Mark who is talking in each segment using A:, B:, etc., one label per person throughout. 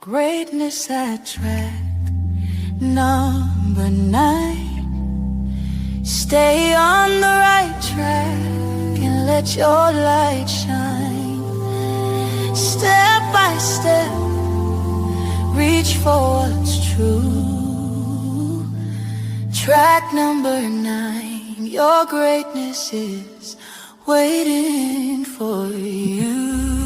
A: Greatness at track number 9. Stay on the right track and let your light shine. Step by step, reach for what's true. Track number 9, your greatness is waiting for you.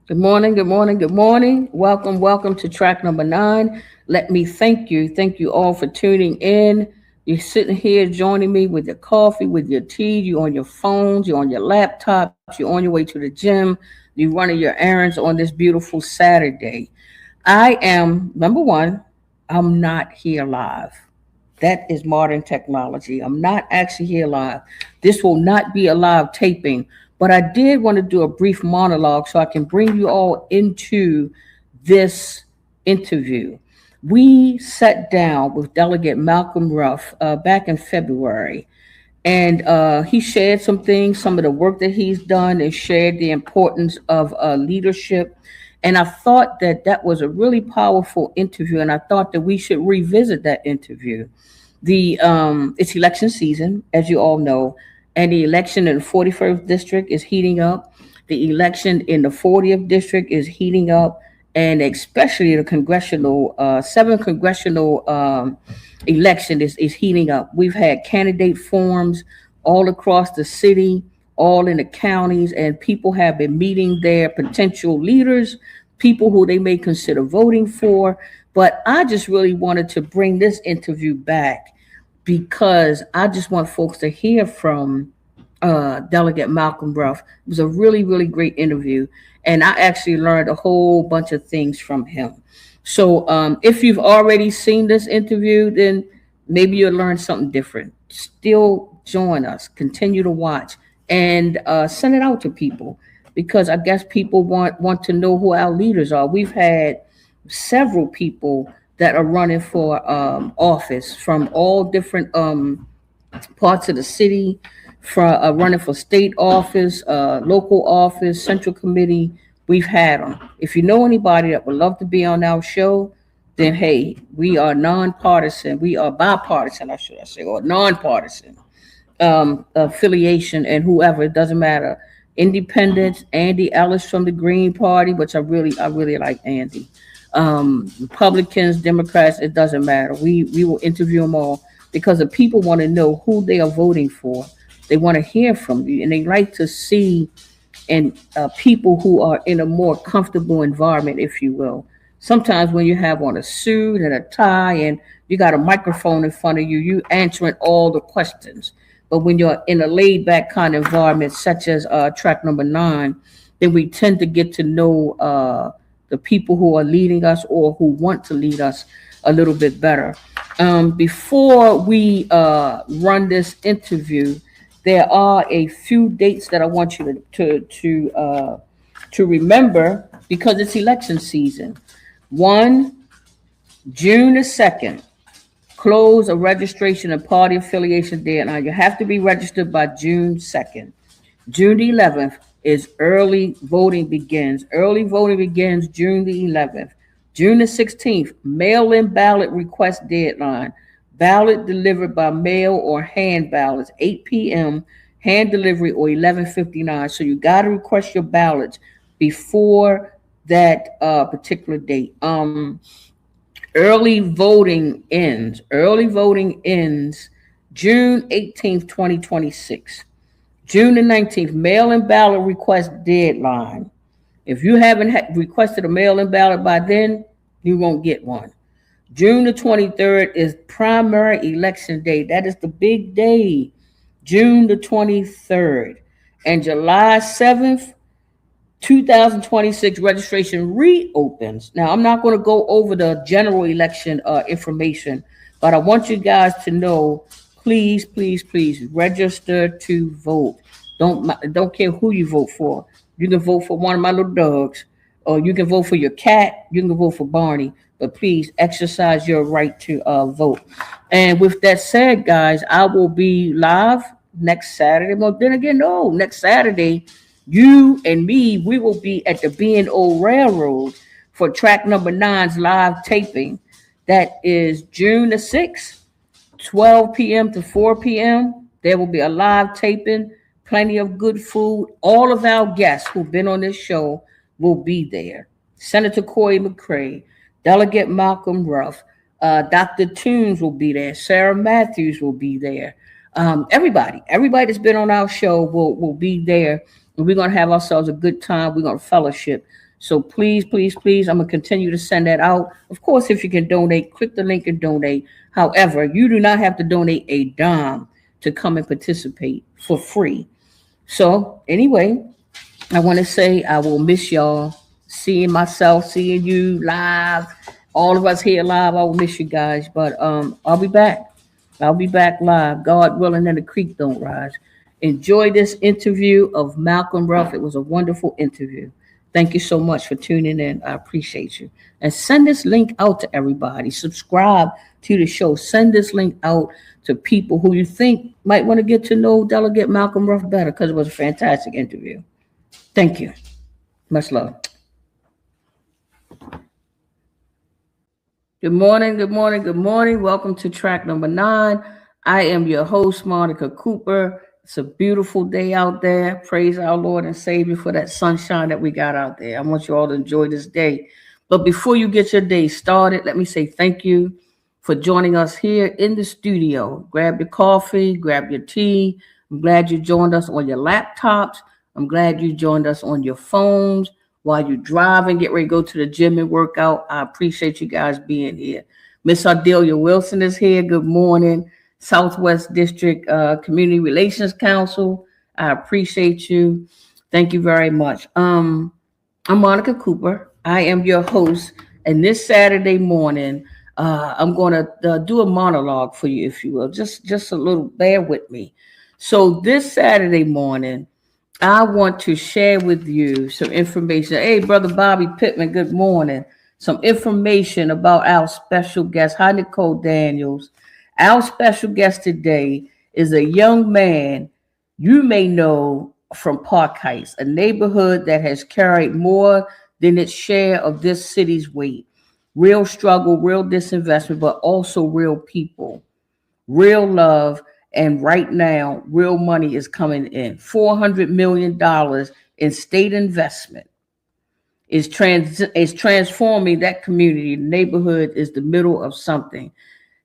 B: Good morning, good morning, good morning. Welcome to track number 9. Let me thank you all for tuning in. You're sitting here joining me with your coffee, with your tea, you're on your phones, you're on your laptops, you're on your way to the gym, you're running your errands on this beautiful Saturday. I am, number one, I'm not here live. That is modern technology. I'm not actually here live. This will not be a live taping, but I did want to do a brief monologue so I can bring you all into this interview. We sat down with Delegate Malcolm Ruff back in February, and he shared some things, some of the work that he's done, and shared the importance of leadership. And I thought that that was a really powerful interview, and I thought that we should revisit that interview. It's election season, as you all know, and the election in the 41st district is heating up. The election in the 40th district is heating up, and especially the congressional 7th congressional election is heating up. We've had candidate forums all across the city, all in the counties, and people have been meeting their potential leaders, people who they may consider voting for. But I just really wanted to bring this interview back because I just want folks to hear from Delegate Malcolm Ruff. It was a really, really great interview, and I actually learned a whole bunch of things from him. So if you've already seen this interview, then maybe you'll learn something different. Still join us, continue to watch, and send it out to people, because I guess people want to know who our leaders are. We've had several people that are running for office from all different parts of the city, from running for state office, local office, central committee. We've had them. If you know anybody that would love to be on our show, then hey, we are nonpartisan. We are bipartisan, I should say, or nonpartisan affiliation, and whoever, it doesn't matter. Independents, Andy Ellis from the Green Party, which I really like Andy. Republicans, Democrats, it doesn't matter. We will interview them all, because the people want to know who they are voting for. They want to hear from you, and they like to see and people who are in a more comfortable environment, if you will. Sometimes when you have on a suit and a tie and you got a microphone in front of you, you answering all the questions. But when you're in a laid back kind of environment, such as track number 9, then we tend to get to know the people who are leading us or who want to lead us a little bit better. Before we run this interview, there are a few dates that I want you to remember, because it's election season. 1, June the 2nd, close of registration and party affiliation deadline. You have to be registered by June 2nd. June the 11th is early voting begins. Early voting begins June the 11th. June the 16th, mail-in ballot request deadline. Ballot delivered by mail or hand ballots, 8 p.m., hand delivery, or 11:59. So you got to request your ballots before that particular date. Early voting ends June 18th, 2026. June the 19th, mail-in ballot request deadline. If you haven't requested a mail-in ballot by then, you won't get one. June the 23rd is primary election day. That is the big day, June the 23rd. And July 7th, 2026, registration reopens. Now, I'm not going to go over the general election information, but I want you guys to know, please register to vote. Don't care who you vote for. You can vote for one of my little dogs. or you can vote for your cat. You can vote for Barney, but please exercise your right to vote. And with that said, guys, I will be live next Saturday. Well, then again, no, next Saturday, you and me, we will be at the B&O Railroad for track number 9's live taping. That is June the 6th, 12 p.m. to 4 p.m. There will be a live taping, plenty of good food. All of our guests who've been on this show will be there. Senator Corey McCray, Delegate Malcolm Ruff, Dr. Toombs will be there. Sarah Matthews will be there. Everybody that's been on our show will be there. And we're going to have ourselves a good time. We're going to fellowship. So please, please, please, I'm going to continue to send that out. Of course, if you can donate, click the link and donate. However, you do not have to donate a dime to come and participate for free. So anyway, I want to say I will miss y'all. Seeing myself, seeing you live, all of us here live, I will miss you guys. But I'll be back. I'll be back live, God willing, and the creek don't rise. Enjoy this interview of Malcolm Ruff. It was a wonderful interview. Thank you so much for tuning in. I appreciate you. And send this link out to everybody. Subscribe to the show. Send this link out to people who you think might want to get to know Delegate Malcolm Ruff better, because it was a fantastic interview. Thank you. Much love. Good morning, good morning, good morning. Welcome to track number 9. I am your host, Monica Cooper. It's a beautiful day out there. Praise our Lord and Savior for that sunshine that we got out there. I want you all to enjoy this day. But before you get your day started, let me say thank you for joining us here in the studio. Grab your coffee, grab your tea. I'm glad you joined us on your laptops. I'm glad you joined us on your phones while you drive and get ready to go to the gym and work out. I appreciate you guys being here. Miss Ardelia Wilson is here. Good morning. Southwest District Community Relations Council. I appreciate you. Thank you very much. I'm Monica Cooper. I am your host. And this Saturday morning, I'm going to do a monologue for you, if you will. Just a little, bear with me. So this Saturday morning, I want to share with you some information. Hey, Brother Bobby Pittman, good morning. Some information about our special guest. Hi, Nicole Daniels. Our special guest today is a young man you may know from Park Heights, a neighborhood that has carried more than its share of this city's weight. Real struggle, real disinvestment, but also real people, real love, and right now, real money is coming in. $400 million in state investment is transforming that community. The neighborhood is the middle of something.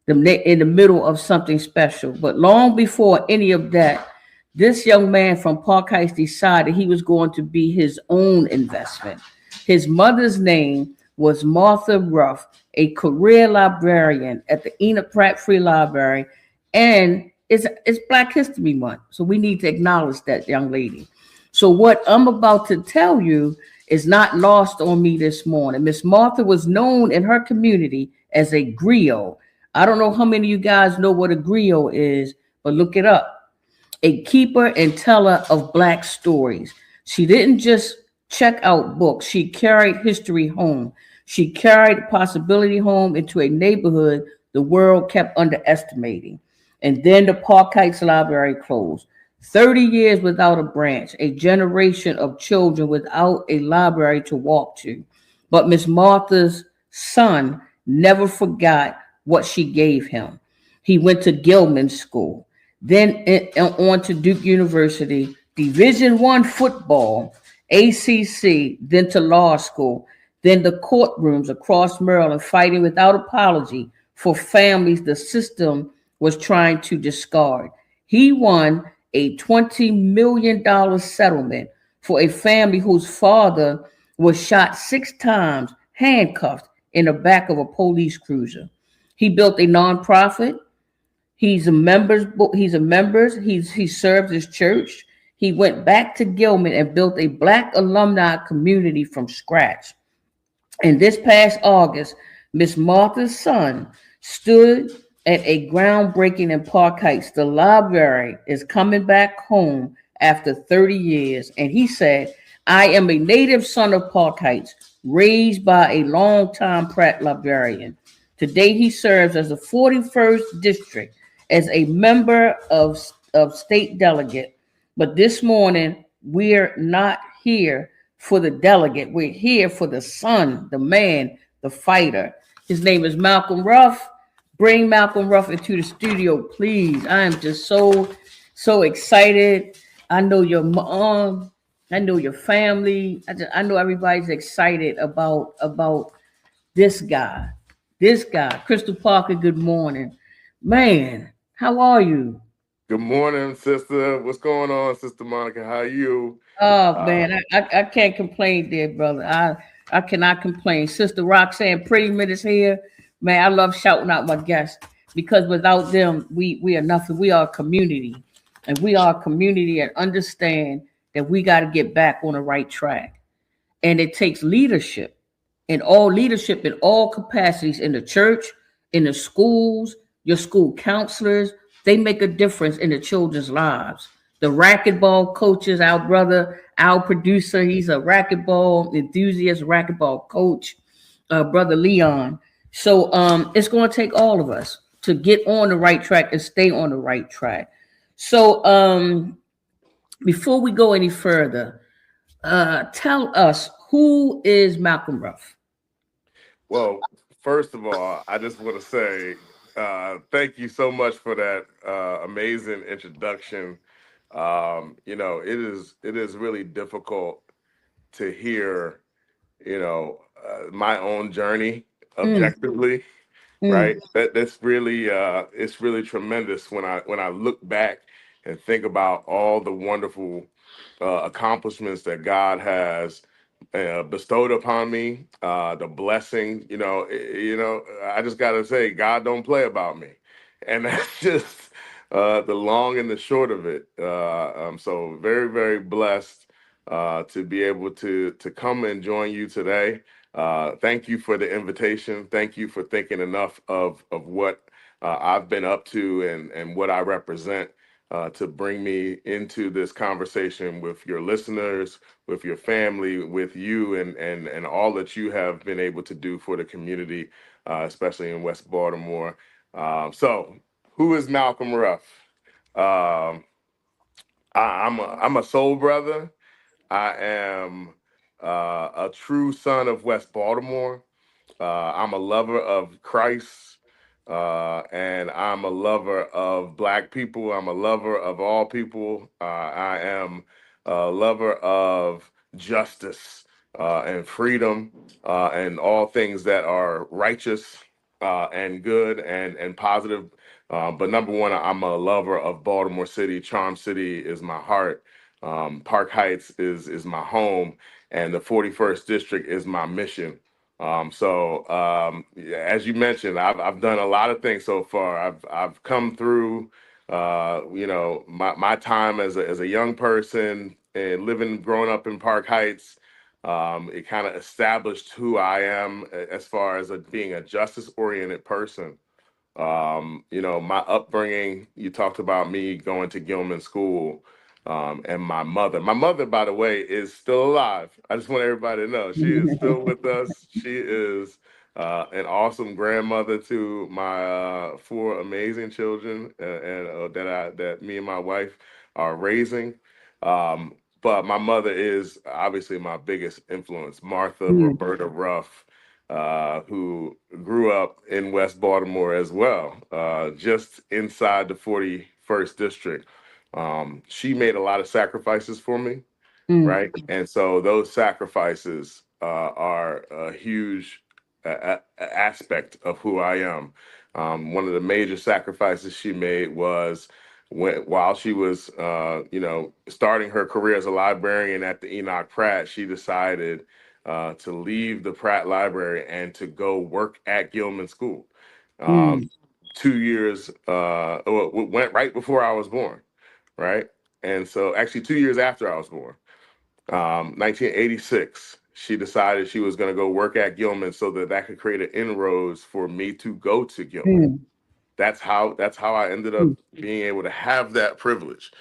B: In the middle of something special. But long before any of that, this young man from Park Heights decided he was going to be his own investment. His mother's name was Martha Ruff, a career librarian at the Enoch Pratt Free Library, and it's Black History Month, so we need to acknowledge that young lady. So what I'm about to tell you is not lost on me this morning. Miss Martha was known in her community as a griot. I don't know how many of you guys know what a griot is, but look it up. A keeper and teller of Black stories. She didn't just check out books. She carried history home. She carried possibility home into a neighborhood the world kept underestimating. And then the Park Heights Library closed. 30 years without a branch, a generation of children without a library to walk to. But Miss Martha's son never forgot what she gave him. He went to Gilman School, then on to Duke University, Division I football, ACC, then to law school, then the courtrooms across Maryland, fighting without apology for families the system was trying to discard. He won a $20 million settlement for a family whose father was shot 6 times, handcuffed in the back of a police cruiser. He built a nonprofit. He served his church. He went back to Gilman and built a Black alumni community from scratch. And this past August, Miss Martha's son stood at a groundbreaking in Park Heights. The library is coming back home after 30 years. And he said, I am a native son of Park Heights, raised by a longtime Pratt librarian. Today he serves as the 41st district as a member of state delegate. But this morning, we're not here for the delegate. We're here for the son, the man, the fighter. His name is Malcolm Ruff. Bring Malcolm Ruff into the studio, please. I am just so excited. I know your mom. I know your family. I know everybody's excited about this guy. This guy, Crystal Parker. Good morning, man. How are you?
C: Good morning, sister. What's going on, Sister Monica? How are you?
B: Oh
C: Uh,
B: man, I can't complain, there, brother. I cannot complain. Sister Roxanne, Pretty Minutes here, man. I love shouting out my guests because without them, we are nothing. We are a community, and we are a community that understand that we got to get back on the right track, and it takes leadership in all capacities in the church, in the schools, your school counselors. They make a difference in the children's lives. The racquetball coaches, our brother, our producer, he's a racquetball enthusiast, racquetball coach, brother Leon. So it's going to take all of us to get on the right track and stay on the right track. So before we go any further, tell us, who is Malcolm Ruff?
C: well, first of all, I just want to say thank you so much for that amazing introduction. It is really difficult to hear, my own journey
B: Mm,
C: objectively,
B: mm,
C: right? That's really it's really tremendous when I look back and think about all the wonderful accomplishments that God has bestowed upon me, the blessing. I just gotta say, God don't play about me, and that's just the long and the short of it. I'm so very, very blessed to be able to come and join you today. Thank you for the invitation. Thank you for thinking enough of what I've been up to and what I represent to bring me into this conversation with your listeners, with your family, with you, and all that you have been able to do for the community, especially in West Baltimore. So, who is Malcolm Ruff? Um, I'm a soul brother. I am a true son of West Baltimore. I'm a lover of Christ, and I'm a lover of Black people. I'm a lover of all people. I am a lover of justice and freedom and all things that are righteous and good and positive. But number one, I'm a lover of Baltimore City. Charm City is my heart. Park Heights is my home, and the 41st district is my mission. Yeah, as you mentioned, I've done a lot of things so far. I've come through, my time as a young person and growing up in Park Heights. It kind of established who I am as far as being a justice oriented person. My upbringing, you talked about me going to Gilman School, and my mother. My mother, by the way, is still alive. I just want everybody to know she is still with us. She is an awesome grandmother to my four amazing children, and that me and my wife are raising. But my mother is obviously my biggest influence, Martha
B: mm,
C: Roberta Ruff, who grew up in West Baltimore as well, just inside the 41st district. She made a lot of sacrifices for me,
B: mm,
C: right? And so those sacrifices are a huge aspect of who I am. One of the major sacrifices she made was while she was, starting her career as a librarian at the Enoch Pratt, she decided to leave the Pratt Library and to go work at Gilman School. Um,
B: mm,
C: 2 years went right before I was born, right? And so, actually, 2 years after I was born, 1986, she decided she was going to go work at Gilman so that could create an inroads for me to go to Gilman.
B: mm,
C: That's how I ended
B: mm,
C: up being able to have that privilege.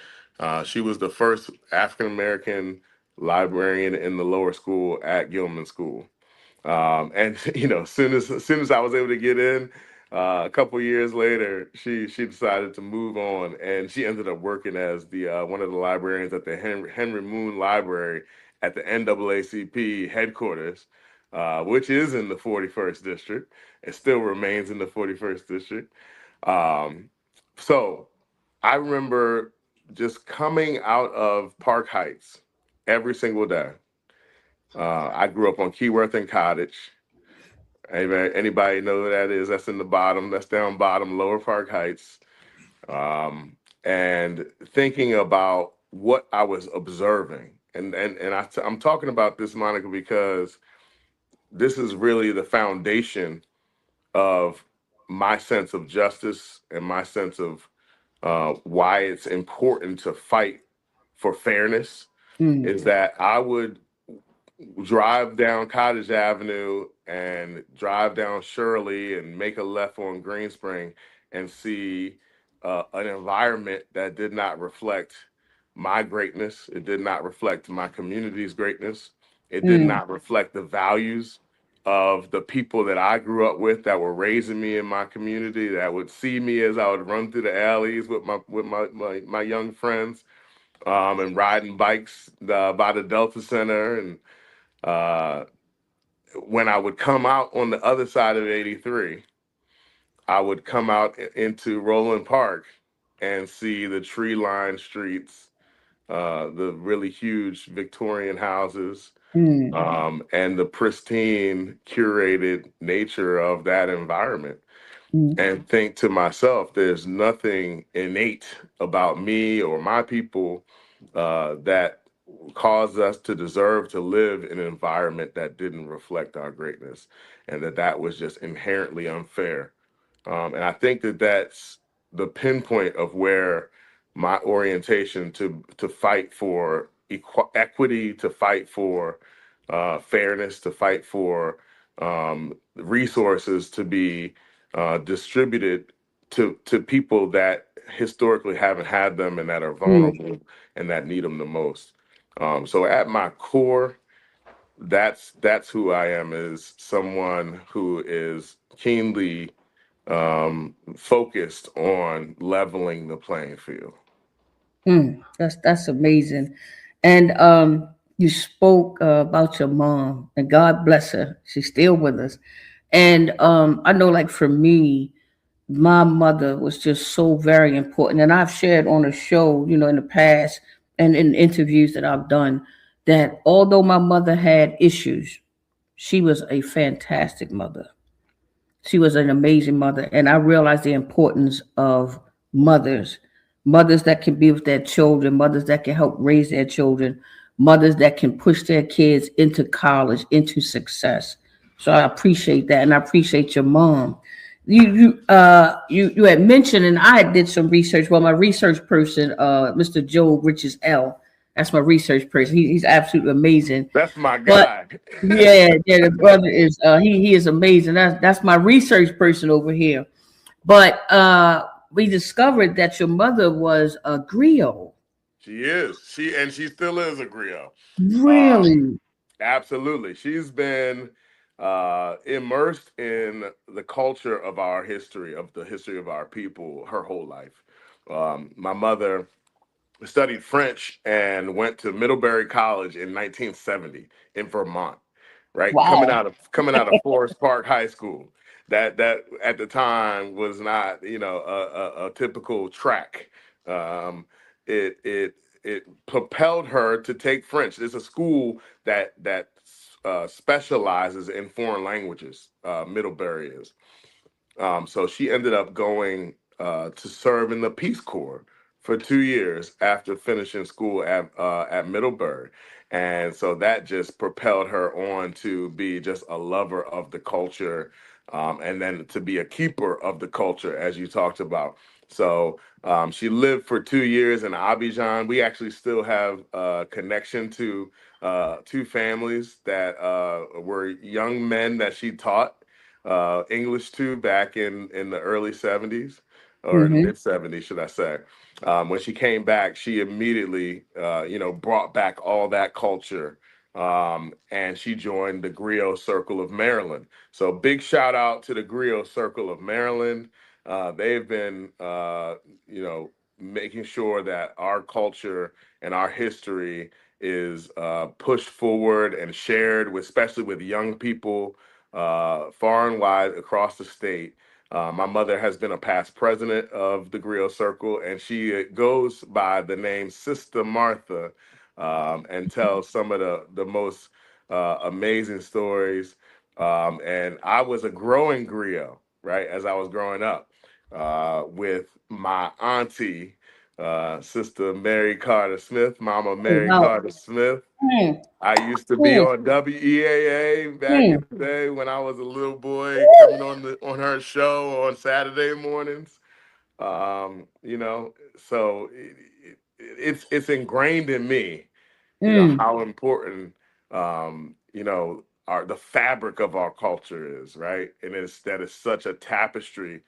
C: She was the first African American librarian in the lower school at Gilman School. And as soon as I was able to get in, a couple years later, she decided to move on, and she ended up working as the one of the librarians at the Henry Moon Library at the NAACP headquarters, which is in the 41st district. It still remains in the 41st district. Um, so I remember just coming out of Park Heights every single day. I grew up on Keyworth and Cottage. Anybody know who that is? That's in the bottom. That's down bottom, Lower Park Heights. And thinking about what I was observing, I'm talking about this, Monica, because this is really the foundation of my sense of justice and my sense of why it's important to fight for fairness.
B: Mm,
C: Is that I would drive down Cottage Avenue and drive down Shirley and make a left on Greenspring and see an environment that did not reflect my greatness. It did not reflect my community's greatness. It did
B: mm,
C: not reflect the values of the people that I grew up with that were raising me in my community, that would see me as I would run through the alleys with my young friends, and riding bikes by the Delta Center. And uh, when I would come out on the other side of 83, I would come out into Roland Park and see the tree-lined streets, the really huge Victorian houses,
B: mm,
C: and the pristine, curated nature of that environment,
B: mm,
C: and think to myself, there's nothing innate about me or my people that caused us to deserve to live in an environment that didn't reflect our greatness, and that was just inherently unfair. And I think that's the pinpoint of where my orientation to fight for equity, to fight for fairness, to fight for resources to be distributed to people that historically haven't had them and that are
B: mm.
C: vulnerable and that need them the most. So at my core, that's who I am, is someone who is keenly focused on leveling the playing field.
B: That's amazing. And you spoke about your mom, and God bless her. She's still with us. And I know, like for me, my mother was just so very important. And I've shared on a show, in the past and in interviews that I've done, that although my mother had issues, she was a fantastic mother. She was an amazing mother, and I realized the importance of mothers, mothers that can be with their children, mothers that can help raise their children, mothers that can push their kids into college, into success. So I appreciate that, and I appreciate your mom. You had mentioned, and I did some research. Well, my research person, Mr. Joe Riches L, that's my research person. He's absolutely amazing.
C: That's my
B: But
C: guy.
B: yeah, the brother is he is amazing. That's my research person over here. But we discovered that your mother was a griot.
C: She is. She still is a griot. Um,
B: Really?
C: Absolutely. She's been immersed in the culture of our history, of the history of our people, her whole life. My mother studied French and went to Middlebury College in 1970 in Vermont, right? Coming
B: Wow.
C: out of Forest Park High School. That at the time was not, a typical track. Um, it propelled her to take French. It's a school that specializes in foreign languages. Middlebury is. So she ended up going to serve in the Peace Corps for 2 years after finishing school at Middlebury. And so that just propelled her on to be just a lover of the culture, and then to be a keeper of the culture, as you talked about. So she lived for 2 years in Abidjan. We actually still have a connection to two families that were young men that she taught English to back in the early 70s, or in the
B: Mm-hmm.
C: mid 70s, should I say. When she came back, she immediately, brought back all that culture, and she joined the Griot Circle of Maryland. So big shout out to the Griot Circle of Maryland. They've been, making sure that our culture and our history is pushed forward and shared, especially with young people far and wide across the state. My mother has been a past president of the Griot Circle, and she goes by the name Sister Martha, and tells some of the most amazing stories. And I was a growing griot, right, as I was growing up, with my auntie, Sister Mary Carter Smith, Mama Mary
B: Wow.
C: Carter Smith.
B: Mm,
C: I used to be
B: mm,
C: on WEAA back in
B: mm,
C: the day when I was a little boy, coming on her show on Saturday mornings. So it's ingrained in me,
B: mm.
C: how important our the fabric of our culture is, right? And it's that it's such a tapestry,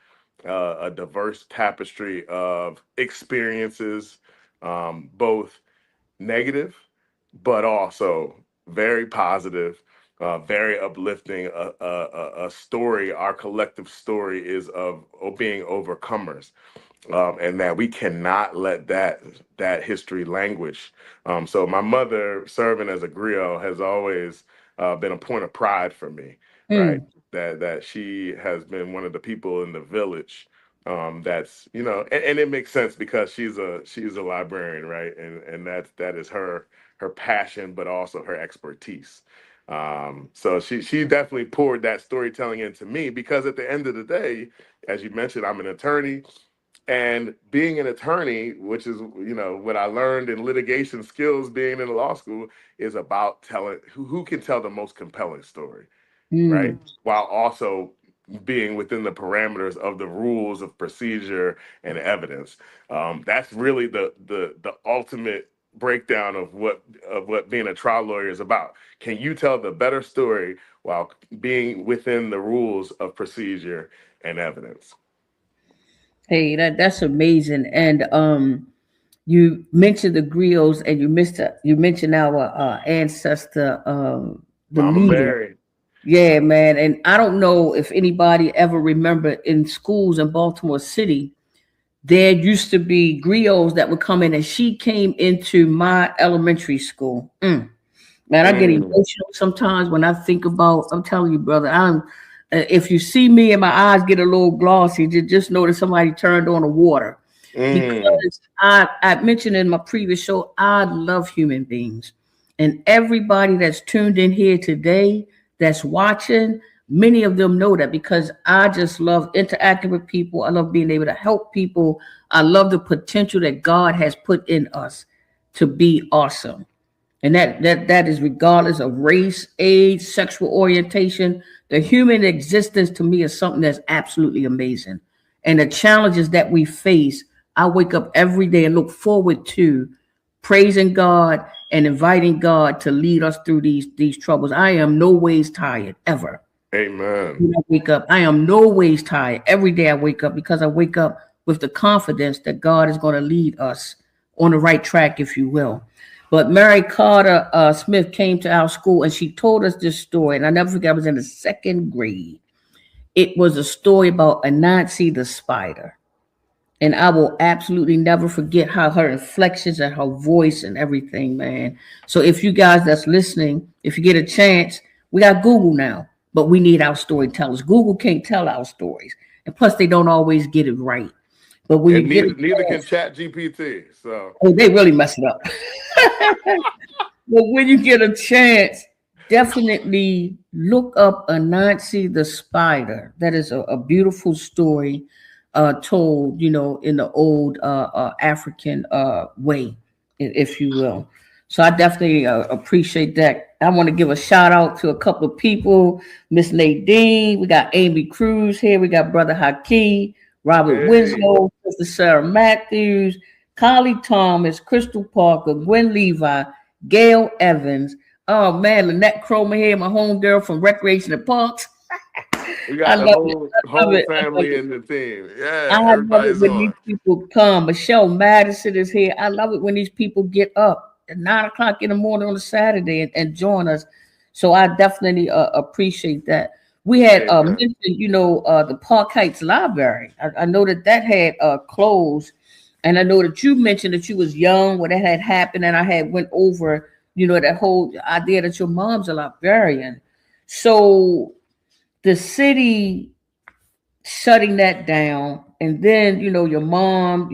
C: a diverse tapestry of experiences, both negative, but also very positive, very uplifting. A story, our collective story is of being overcomers, and that we cannot let that history languish. So my mother, serving as a griot, has always been a point of pride for me, right?
B: Mm.
C: That she has been one of the people in the village, that's, and it makes sense because she's a librarian, right? And that is her passion, but also her expertise. So she definitely poured that storytelling into me, because at the end of the day, as you mentioned, I'm an attorney. And being an attorney, which is, what I learned in litigation skills being in law school, is about telling who can tell the most compelling story, right?
B: Mm.
C: While also being within the parameters of the rules of procedure and evidence. That's really the ultimate breakdown of what being a trial lawyer is about. Can you tell the better story while being within the rules of procedure and evidence?
B: Hey, that's amazing. And you mentioned the griots, and you mentioned our ancestor, the
C: Mama
B: leader.
C: Mary.
B: Yeah, man. And I don't know if anybody ever remember in schools in Baltimore City, there used to be griots that would come in, and she came into my elementary school. Man, I get
C: Mm,
B: emotional sometimes when I think about. I'm telling you, brother. If you see me and my eyes get a little glossy, just know that somebody turned on the water.
C: mm.
B: Because I mentioned in my previous show, I love human beings, and everybody that's tuned in here today, that's watching, many of them know that, because I just love interacting with people. I love being able to help people. I love the potential that God has put in us to be awesome. And that is regardless of race, age, sexual orientation. The human existence to me is something that's absolutely amazing. And the challenges that we face, I wake up every day and look forward to praising God and inviting God to lead us through these troubles. I am no ways tired ever.
C: Amen.
B: When I wake up, I am no ways tired. Every day I wake up, because I wake up with the confidence that God is going to lead us on the right track, if you will. But Mary Carter Smith came to our school, and she told us this story. And I never forget, I was in the second grade. It was a story about Anansi the spider. And I will absolutely never forget how her inflections and her voice and everything, man. So if you guys that's listening, if you get a chance, we got Google now, but we need our storytellers. Google can't tell our stories. And plus, they don't always get it right. But when you
C: And
B: get a
C: neither can
B: chance,
C: Chat GPT. So
B: oh, they really mess it up. But when you get a chance, definitely look up Anansi the Spider. That is a beautiful story, told, in the old African way, if you will. So I definitely appreciate that. I want to give a shout out to a couple of people. Miss Nadine, we got Amy Cruz here. We got Brother Haki, Robert
C: hey,
B: Winslow, Sister Sarah Matthews, Kylie Thomas, Crystal Parker, Gwen Levi, Gail Evans. Oh man, Lynette Cromer here, my homegirl from Recreation and Parks.
C: We
B: I
C: got the
B: love it. I love
C: whole
B: it. I love
C: family
B: it.
C: in the team.
B: I
C: Yeah,
B: love it
C: everybody's
B: when these
C: on.
B: people come. Michelle Madison is here. I love it when these people get up at 9 o'clock in the morning on a Saturday and join us. So I definitely appreciate that. We had
C: Amen.
B: mentioned, the Park Heights Library. I know that had closed, and I know that you mentioned that you was young when that had happened, and I had went over, that whole idea that your mom's a librarian. So the city shutting that down, and then your mom,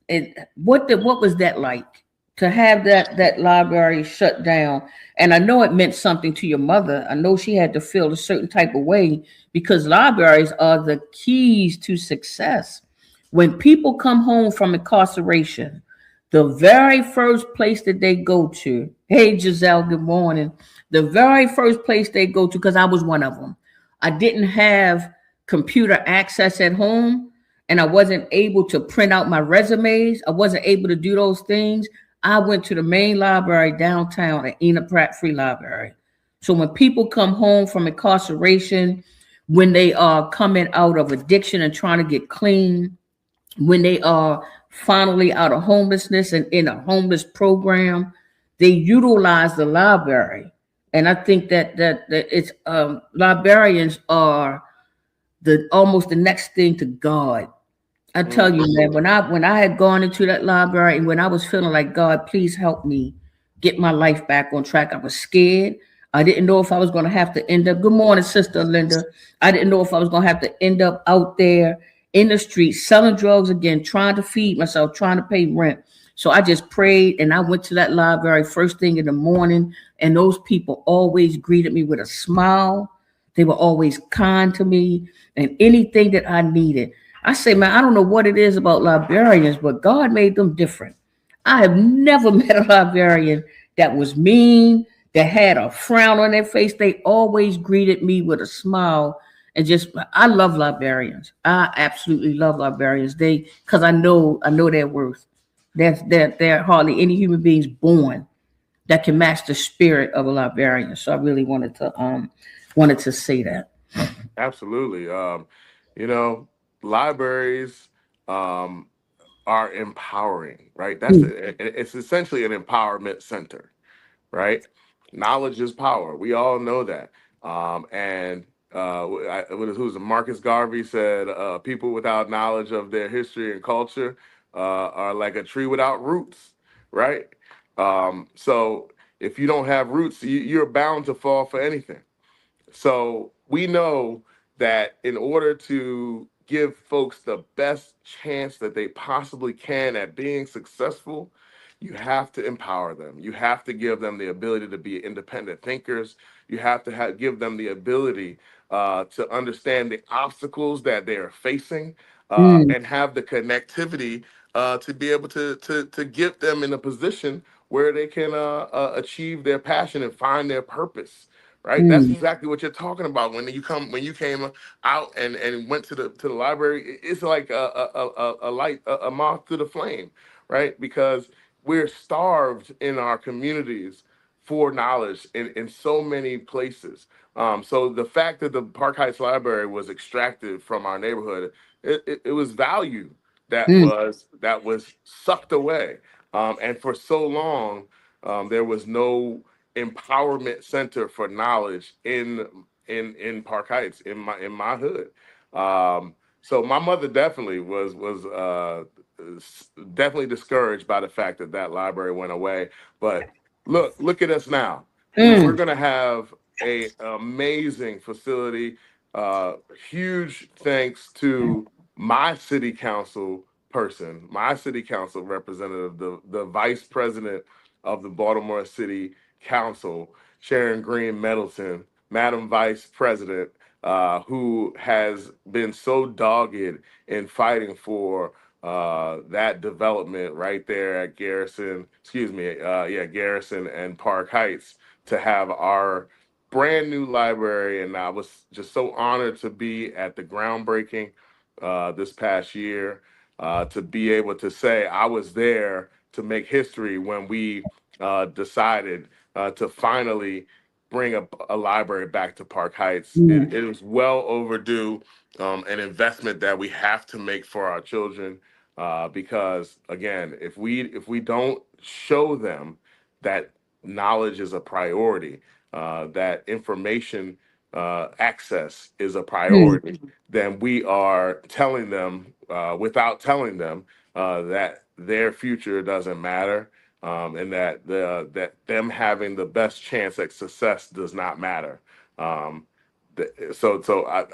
B: and what was that like to have that library shut down? And I know it meant something to your mother. I know she had to feel a certain type of way, because libraries are the keys to success. When people come home from incarceration, the very first place that they go to, hey Giselle, good morning, the very first place they go to, because I was one of them. I didn't have computer access at home, and I wasn't able to print out my resumes. I wasn't able to do those things. I went to the main library downtown at Ena Pratt Free Library. So when people come home from incarceration, when they are coming out of addiction and trying to get clean, when they are finally out of homelessness and in a homeless program, they utilize the library. And I think that it's librarians are the almost the next thing to God. I tell you,
C: Mhm.
B: man, when I had gone into that library and when I was feeling like, God, please help me get my life back on track, I was scared. I didn't know if I was going to have to end up. Good morning, Sister Linda. I didn't know if I was going to have to end up out there in the streets selling drugs again, trying to feed myself, trying to pay rent. So I just prayed and I went to that library first thing in the morning, and those people always greeted me with a smile. They were always kind to me, and anything that I needed. I say, man, I don't know what it is about librarians, but God made them different. I have never met a librarian that was mean, that had a frown on their face. They always greeted me with a smile. And just, I love librarians. I absolutely love librarians. Because I know their worth. There are hardly any human beings born that can match the spirit of a librarian. So I really wanted to say that.
C: Absolutely. You know, libraries um, are empowering, right?
B: Mm,
C: It's essentially an empowerment center, right? Knowledge is power. We all know that. And who's it? Marcus Garvey said, "People without knowledge of their history and culture are like a tree without roots," right? So if you don't have roots, you're bound to fall for anything. So we know that in order to give folks the best chance that they possibly can at being successful, you have to empower them. You have to give them the ability to be independent thinkers. You have to give them the ability to understand the obstacles that they are facing,
B: mm,
C: and have the connectivity to be able to get them in a position where they can achieve their passion and find their purpose, right? That's
B: mm,
C: exactly what you're talking about when you came out and went to the library. It's like a light, a moth to the flame, right? Because we're starved in our communities for knowledge in so many places. So the fact that the Park Heights Library was extracted from our neighborhood, it was value
B: mm,
C: that was sucked away. And for so long, there was no empowerment center for knowledge in Park Heights, in my hood. So my mother definitely definitely discouraged by the fact that that library went away. But look at us now. We're
B: mm,
C: gonna have a amazing facility. Huge thanks to my city council person, my city council representative, the vice president of the Baltimore City Council, Sharon Green Middleton, Madam Vice President, who has been so dogged in fighting for that development right there at Garrison, excuse me, yeah, Garrison and Park Heights, to have our brand new library. And I was just so honored to be at the groundbreaking this past year, to be able to say I was there to make history when we decided to finally bring a library back to Park Heights.
B: Mm,
C: It is well overdue, an investment that we have to make for our children, because again, if we don't show them that knowledge is a priority, that information access is a
B: mm,
C: priority, then we are telling them, without telling them, that their future doesn't matter, and that them having the best chance at success does not matter. Um,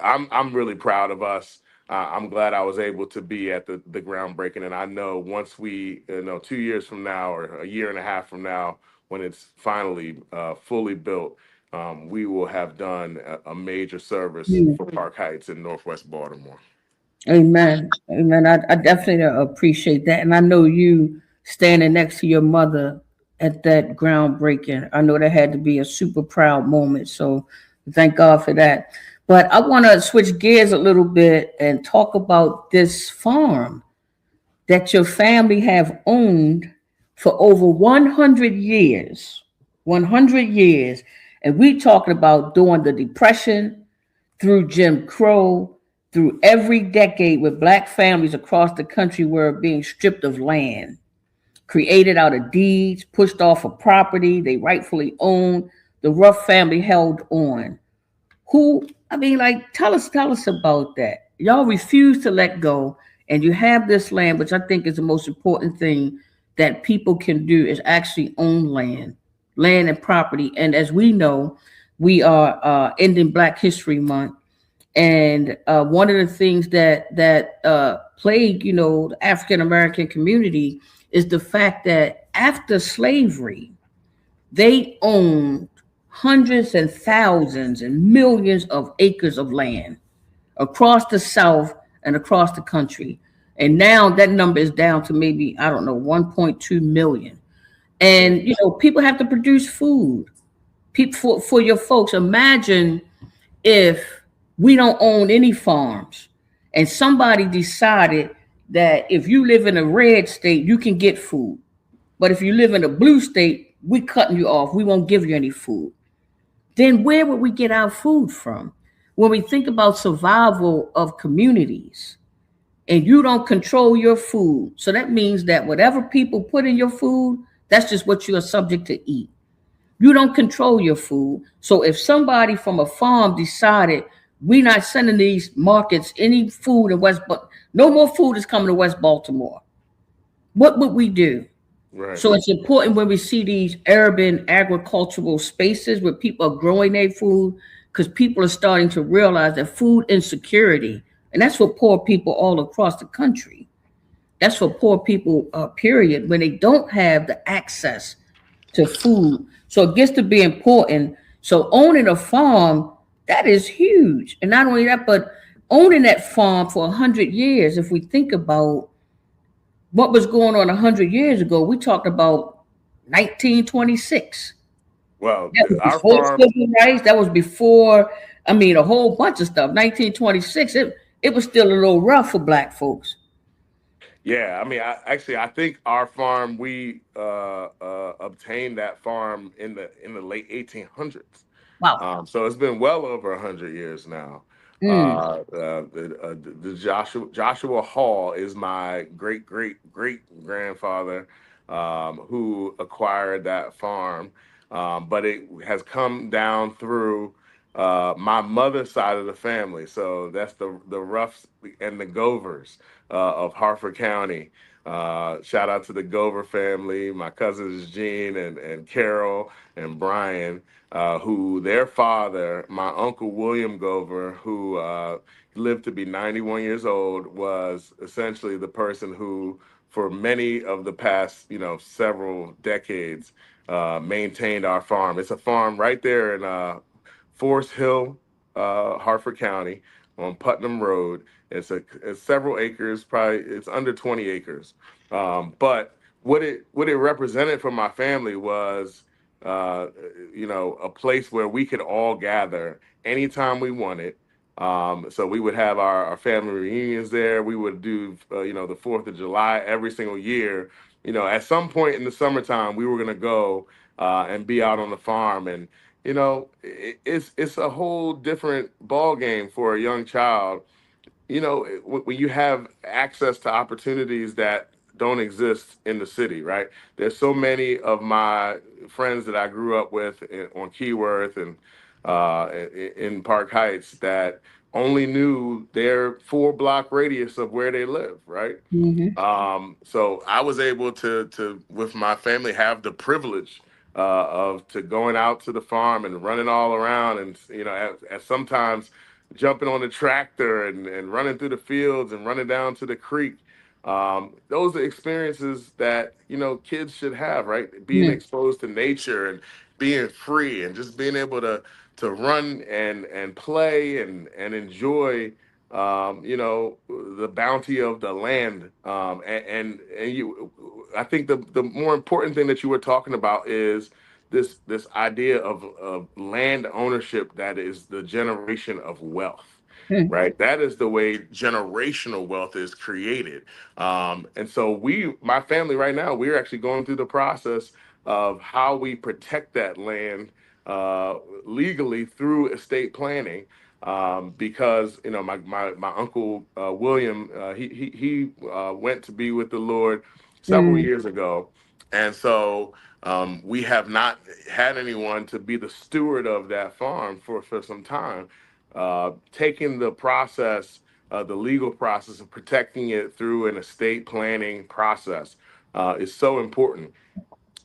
C: I'm really proud of us. I'm glad I was able to be at the groundbreaking, and I know once we, 2 years from now or a year and a half from now, when it's finally fully built, we will have done a major service
B: mm.
C: for Park Heights in Northwest Baltimore.
B: Amen. Amen. I definitely appreciate that. And I know you standing next to your mother at that groundbreaking. I know that had to be a super proud moment. So thank God for that. But I want to switch gears a little bit and talk about this farm that your family have owned for over 100 years. 100 years. And we talking about during the Depression, through Jim Crow, through every decade where black families across the country were being stripped of land, created out of deeds, pushed off of property they rightfully owned. The Ruff family held on. Tell us about that. Y'all refuse to let go, and you have this land, which I think is the most important thing that people can do is actually own land and property. And as we know, we are ending Black History Month, and one of the things that plague the African American community is the fact that after slavery, they owned hundreds and thousands and millions of acres of land across the South and across the country. And now that number is down to maybe, I don't know, 1.2 million. And, people have to produce food. People, for your folks, imagine if we don't own any farms and somebody decided that if you live in a red state, you can get food. But if you live in a blue state, we cutting you off. We won't give you any food. Then where would we get our food from? When we think about survival of communities and you don't control your food, so that means that whatever people put in your food, that's just what you are subject to eat. You don't control your food. So if somebody from a farm decided we're not sending these markets any food in no more food is coming to West Baltimore, what would we do?
C: Right.
B: So it's important when we see these urban agricultural spaces where people are growing their food, because people are starting to realize that food insecurity, and that's for poor people all across the country. That's for poor people, period, when they don't have the access to food. So it gets to be important. So owning a farm, that is huge. And not only that, but owning that farm for 100 years, if we think about what was going on 100 years ago, we talked about 1926.
C: Well,
B: That was
C: our
B: before
C: farm.
B: civil rights. That was before, a whole bunch of stuff. 1926, it was still a little rough for black folks.
C: Yeah, I mean, I think our farm, we obtained that farm in the late 1800s.
B: Wow.
C: So it's been well over 100 years now.
B: Mm,
C: The Joshua Hall is my great great great grandfather, who acquired that farm, but it has come down through my mother's side of the family. So that's the Ruffs and the Govers of Harford County. Shout out to the Gover family, my cousins Gene and Carol and Brian, who their father, my uncle William Gover, who lived to be 91 years old, was essentially the person who, for many of the past, several decades, maintained our farm. It's a farm right there in Forest Hill, Harford County, on Putnam Road. It's several acres, probably it's under 20 acres. But what it represented for my family was, uh, a place where we could all gather anytime we wanted. So we would have our family reunions there. We would do, the 4th of July every single year. At some point in the summertime, we were going to go and be out on the farm. And it's a whole different ball game for a young child. When you have access to opportunities that don't exist in the city, right? There's so many of my friends that I grew up with on Keyworth and in Park Heights that only knew their 4 block radius of where they live, right?
B: Mm-hmm.
C: So I was able to with my family have the privilege of to going out to the farm and running all around, and as sometimes jumping on the tractor and running through the fields and running down to the creek. Those are experiences that kids should have, right? Being
B: Mm-hmm.
C: exposed to nature and being free and just being able to run and play and enjoy the bounty of the land. I think the more important thing that you were talking about is this idea of land ownership that is the generation of wealth. Right, that is the way generational wealth is created, and so my family right now, we're actually going through the process of how we protect that land uh, legally through estate planning, because my uncle William, he went to be with the Lord several
B: Mm-hmm.
C: years ago, and so we have not had anyone to be the steward of that farm for some time. Taking the process, the legal process of protecting it through an estate planning process is so important,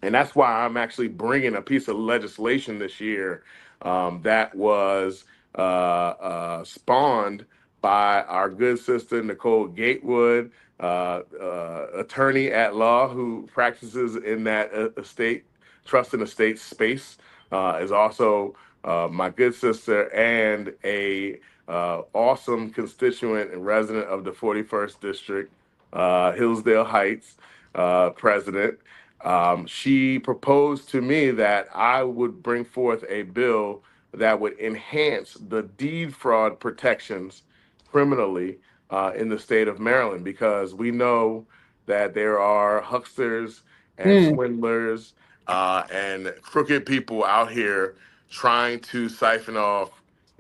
C: and that's why I'm actually bringing a piece of legislation this year that was spawned by our good sister Nicole Gatewood, attorney at law who practices in that estate trust and estate space, is also my good sister and a awesome constituent and resident of the 41st District, Hillsdale Heights president. She proposed to me that I would bring forth a bill that would enhance the deed fraud protections criminally in the state of Maryland, because we know that there are hucksters and
B: Mm-hmm.
C: swindlers and crooked people out here trying to siphon off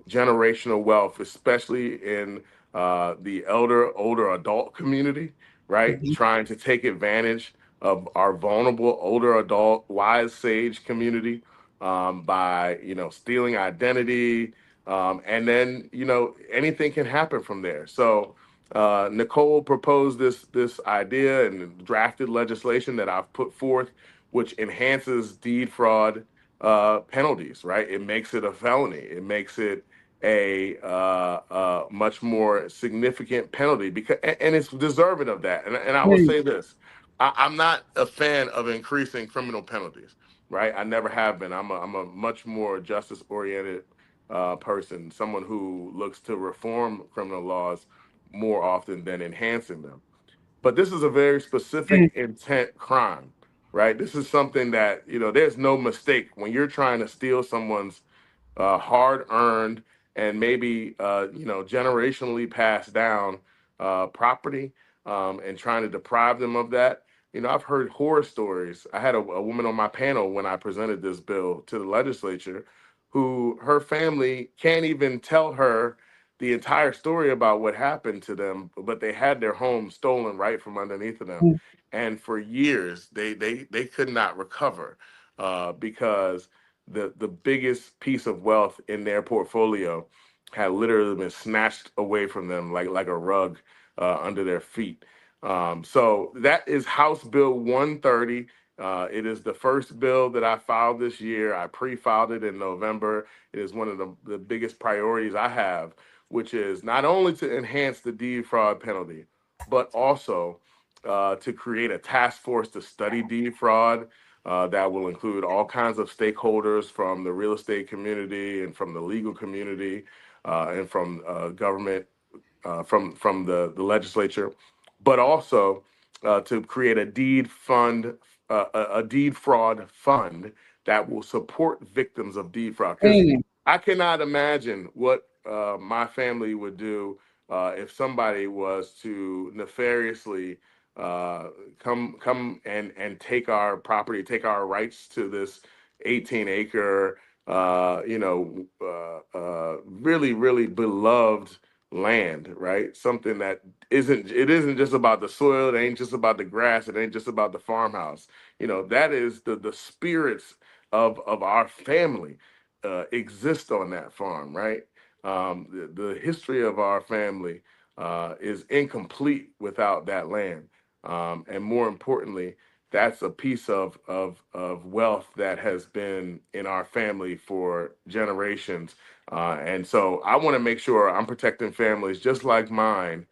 C: generational wealth, especially in the older adult community, right? Trying to take advantage of our vulnerable older adult wise sage community by stealing identity, and then anything can happen from there. So Nicole proposed this idea and drafted legislation that I've put forth, which enhances deed fraud penalties. Right, it makes it a felony. It makes it a much more significant penalty, because and it's deserving of that. And I will say this: I'm not a fan of increasing criminal penalties. Right, I never have been. I'm a much more justice oriented person, someone who looks to reform criminal laws more often than enhancing them. But this is a very specific intent crime, right? This is something that, there's no mistake when you're trying to steal someone's hard earned and maybe generationally passed down property, and trying to deprive them of that. I've heard horror stories. I had a woman on my panel when I presented this bill to the legislature, who her family can't even tell her the entire story about what happened to them, but they had their home stolen right from underneath of them, and for years they could not recover because the biggest piece of wealth in their portfolio had literally been snatched away from them like a rug under their feet. So that is House Bill 130. It is the first bill that I filed this year. I pre-filed it in November. It is one of the biggest priorities I have, which is not only to enhance the deed fraud penalty, but also to create a task force to study deed fraud that will include all kinds of stakeholders from the real estate community and from the legal community and from government, from the legislature, but also to create a a deed fraud fund that will support victims of deed fraud. Because
B: Mm-hmm.
C: I cannot imagine what my family would do if somebody was to nefariously come and take our property, take our rights to this 18-acre really, really beloved land, right? Something that isn't just about the soil, it ain't just about the grass, it ain't just about the farmhouse. That is the spirits of our family exist on that farm, right? The history of our family is incomplete without that land. And more importantly, that's a piece of wealth that has been in our family for generations. And so I want to make sure I'm protecting families just like mine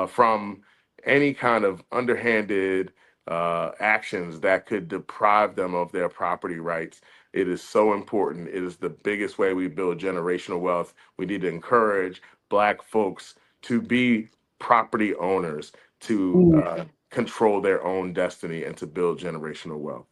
C: from any kind of underhanded actions that could deprive them of their property rights. It is so important. It is the biggest way we build generational wealth. We need to encourage Black folks to be property owners, to control their own destiny, and to build generational wealth.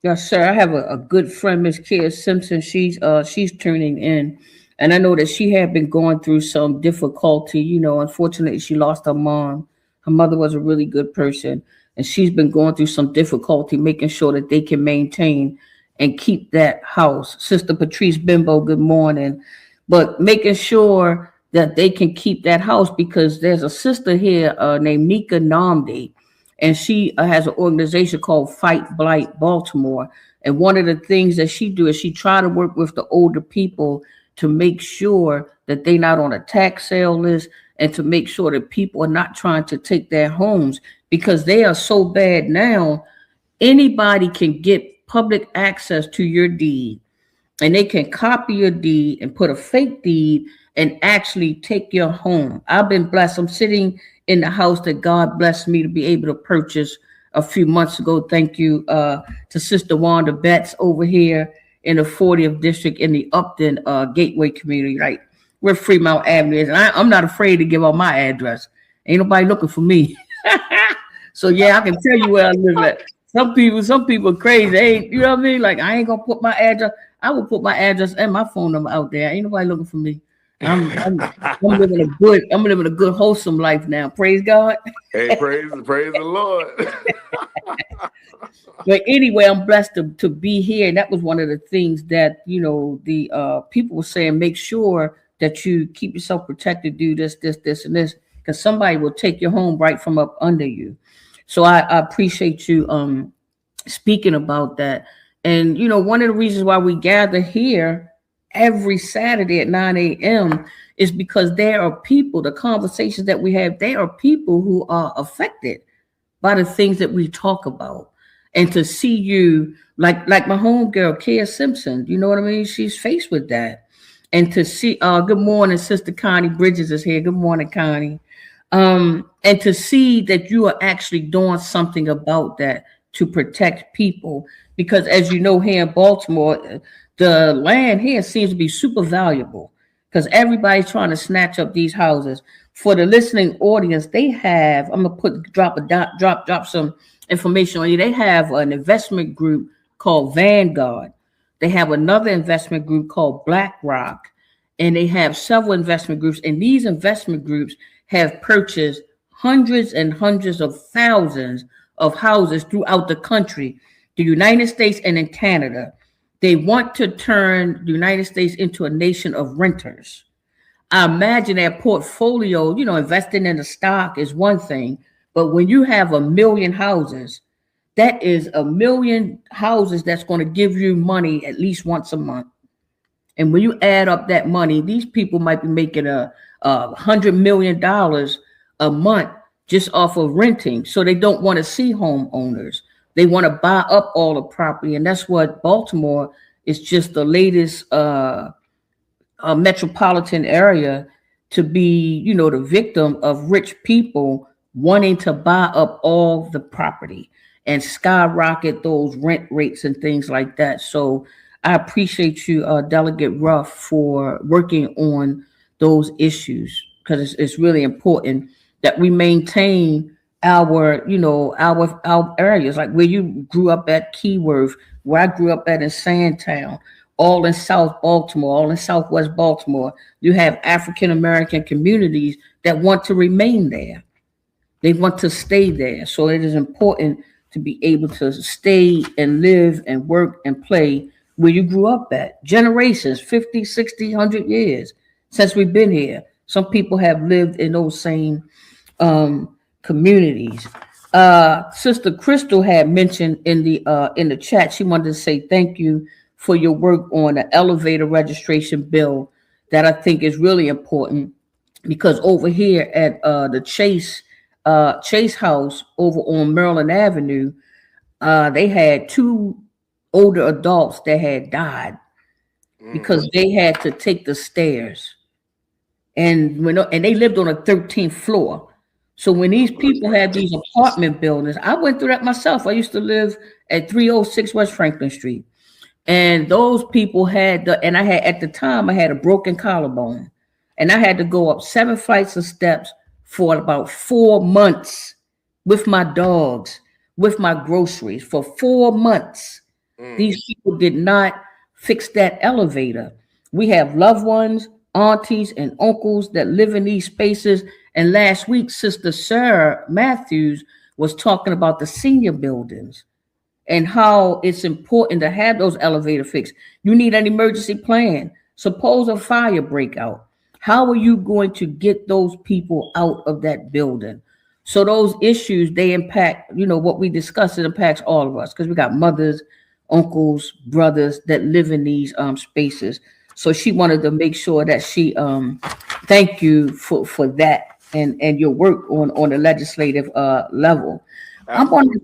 B: Yes, sir. I have a good friend, Miss Kia Simpson. She's tuning in, and I know that she had been going through some difficulty. Unfortunately, she lost her mom. Her mother was a really good person, and she's been going through some difficulty making sure that they can maintain and keep that house. Sister Patrice Bimbo, good morning. But making sure that they can keep that house because there's a sister here named Nika Namdi, and she has an organization called Fight Blight Baltimore. And one of the things that she do is she try to work with the older people to make sure that they're not on a tax sale list and to make sure that people are not trying to take their homes because they are so bad now. Anybody can get public access to your deed and they can copy your deed and put a fake deed and actually take your home. I've been blessed. I'm sitting in the house that God blessed me to be able to purchase a few months ago. Thank you to Sister Wanda Betts over here in the 40th district in the Upton Gateway community, right? Where Fremont Avenue is. And I'm not afraid to give out my address. Ain't nobody looking for me. So yeah, I can tell you where I live at. Some people crazy. Hey, you know what I mean? Like I ain't gonna put my address. I will put my address and my phone number out there. Ain't nobody looking for me. I'm living a good wholesome life now. Praise God.
C: Hey, praise the Lord.
B: But anyway, I'm blessed to be here. And that was one of the things that, the people were saying, make sure that you keep yourself protected, do this, and this, because somebody will take your home right from up under you. So I appreciate you speaking about that. And, one of the reasons why we gather here every Saturday at 9 a.m. is because there are people, the conversations that we have, there are people who are affected by the things that we talk about. And to see you, like my homegirl, Kia Simpson, you know what I mean? She's faced with that. And to see, good morning, Sister Connie Bridges is here. Good morning, Connie. And to see that you are actually doing something about that to protect people. Because as you know, here in Baltimore, the land here seems to be super valuable because everybody's trying to snatch up these houses. For the listening audience, they have, I'm gonna drop some information on you. They have an investment group called Vanguard. They have another investment group called BlackRock, and they have several investment groups. And these investment groups have purchased hundreds and hundreds of thousands of houses throughout the country, the United States and in Canada. They want to turn the United States into a nation of renters. I imagine their portfolio, investing in the stock is one thing, but when you have 1 million houses, that is 1 million houses that's going to give you money at least once a month. And when you add up that money, these people might be making $100 million a month just off of renting. So they don't want to see homeowners. They want to buy up all the property. And that's what Baltimore is, just the latest metropolitan area to be, the victim of rich people wanting to buy up all the property and skyrocket those rent rates and things like that. So I appreciate you, Delegate Ruff, for working on those issues because it's really important that we maintain our areas, like where you grew up at Keyworth, where I grew up at in Sandtown, all in South Baltimore, all in Southwest Baltimore. You have African-American communities that want to remain there. They want to stay there. So it is important to be able to stay and live and work and play where you grew up at. Generations, 50, 60, 100 years since we've been here. Some people have lived in those same communities. Sister Crystal had mentioned in the chat, she wanted to say thank you for your work on the elevator registration bill that I think is really important, because over here at the Chase House over on Maryland Avenue, they had two older adults that had died because they had to take the stairs, and they lived on a 13th floor. So when these people had these apartment buildings, I went through that myself. I used to live at 306 West Franklin Street, and those people had and I had, at the time, I had a broken collarbone, and I had to go up 7 flights of steps for about 4 months with my dogs, with my groceries for 4 months. These people did not fix that elevator. We have loved ones, aunties, and uncles that live in these spaces. And last week, Sister Sarah Matthews was talking about the senior buildings and how it's important to have those elevator fixed. You need an emergency plan. Suppose a fire breakout. How are you going to get those people out of that building? So those issues, they impact, what we discuss, it impacts all of us, because we got mothers, uncles, brothers that live in these spaces. So she wanted to make sure that she thank you for that and your work on the legislative level. I'm wondering,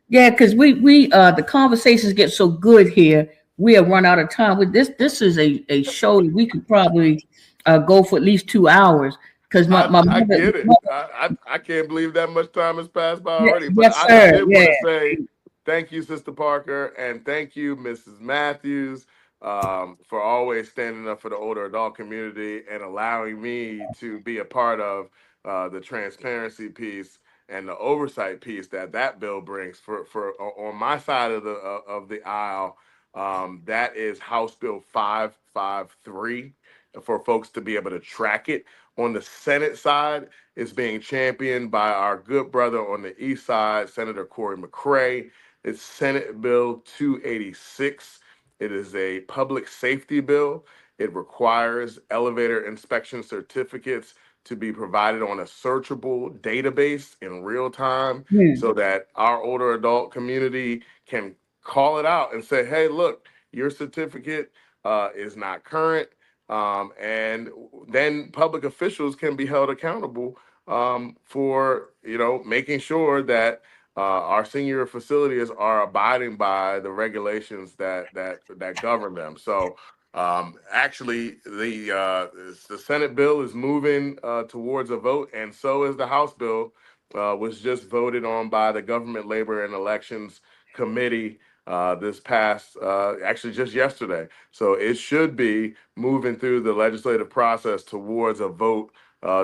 B: yeah, because we the conversations get so good here, we have run out of time. With this is a show that we could probably go for at least 2 hours, because my
C: I
B: mother,
C: get it. I can't believe that much time has passed by already. But
B: yes,
C: I
B: sir,
C: did
B: yeah.
C: want to say thank you, Sister Parker, and thank you, Mrs. Matthews, for always standing up for the older adult community and allowing me to be a part of the transparency piece and the oversight piece that bill brings for on my side of the aisle. That is House Bill 553, for folks to be able to track it. On the Senate side, it's being championed by our good brother on the East side, Senator Corey McCray. It's Senate Bill 286. It is a public safety bill. It requires elevator inspection certificates to be provided on a searchable database in real time, so that our older adult community can call it out and say, hey, look, your certificate is not current. And then public officials can be held accountable for making sure that our senior facilities are abiding by the regulations that govern them. So actually, the Senate bill is moving towards a vote, and so is the House bill, was just voted on by the Government, Labor, and Elections Committee this past, actually just yesterday. So it should be moving through the legislative process towards a vote,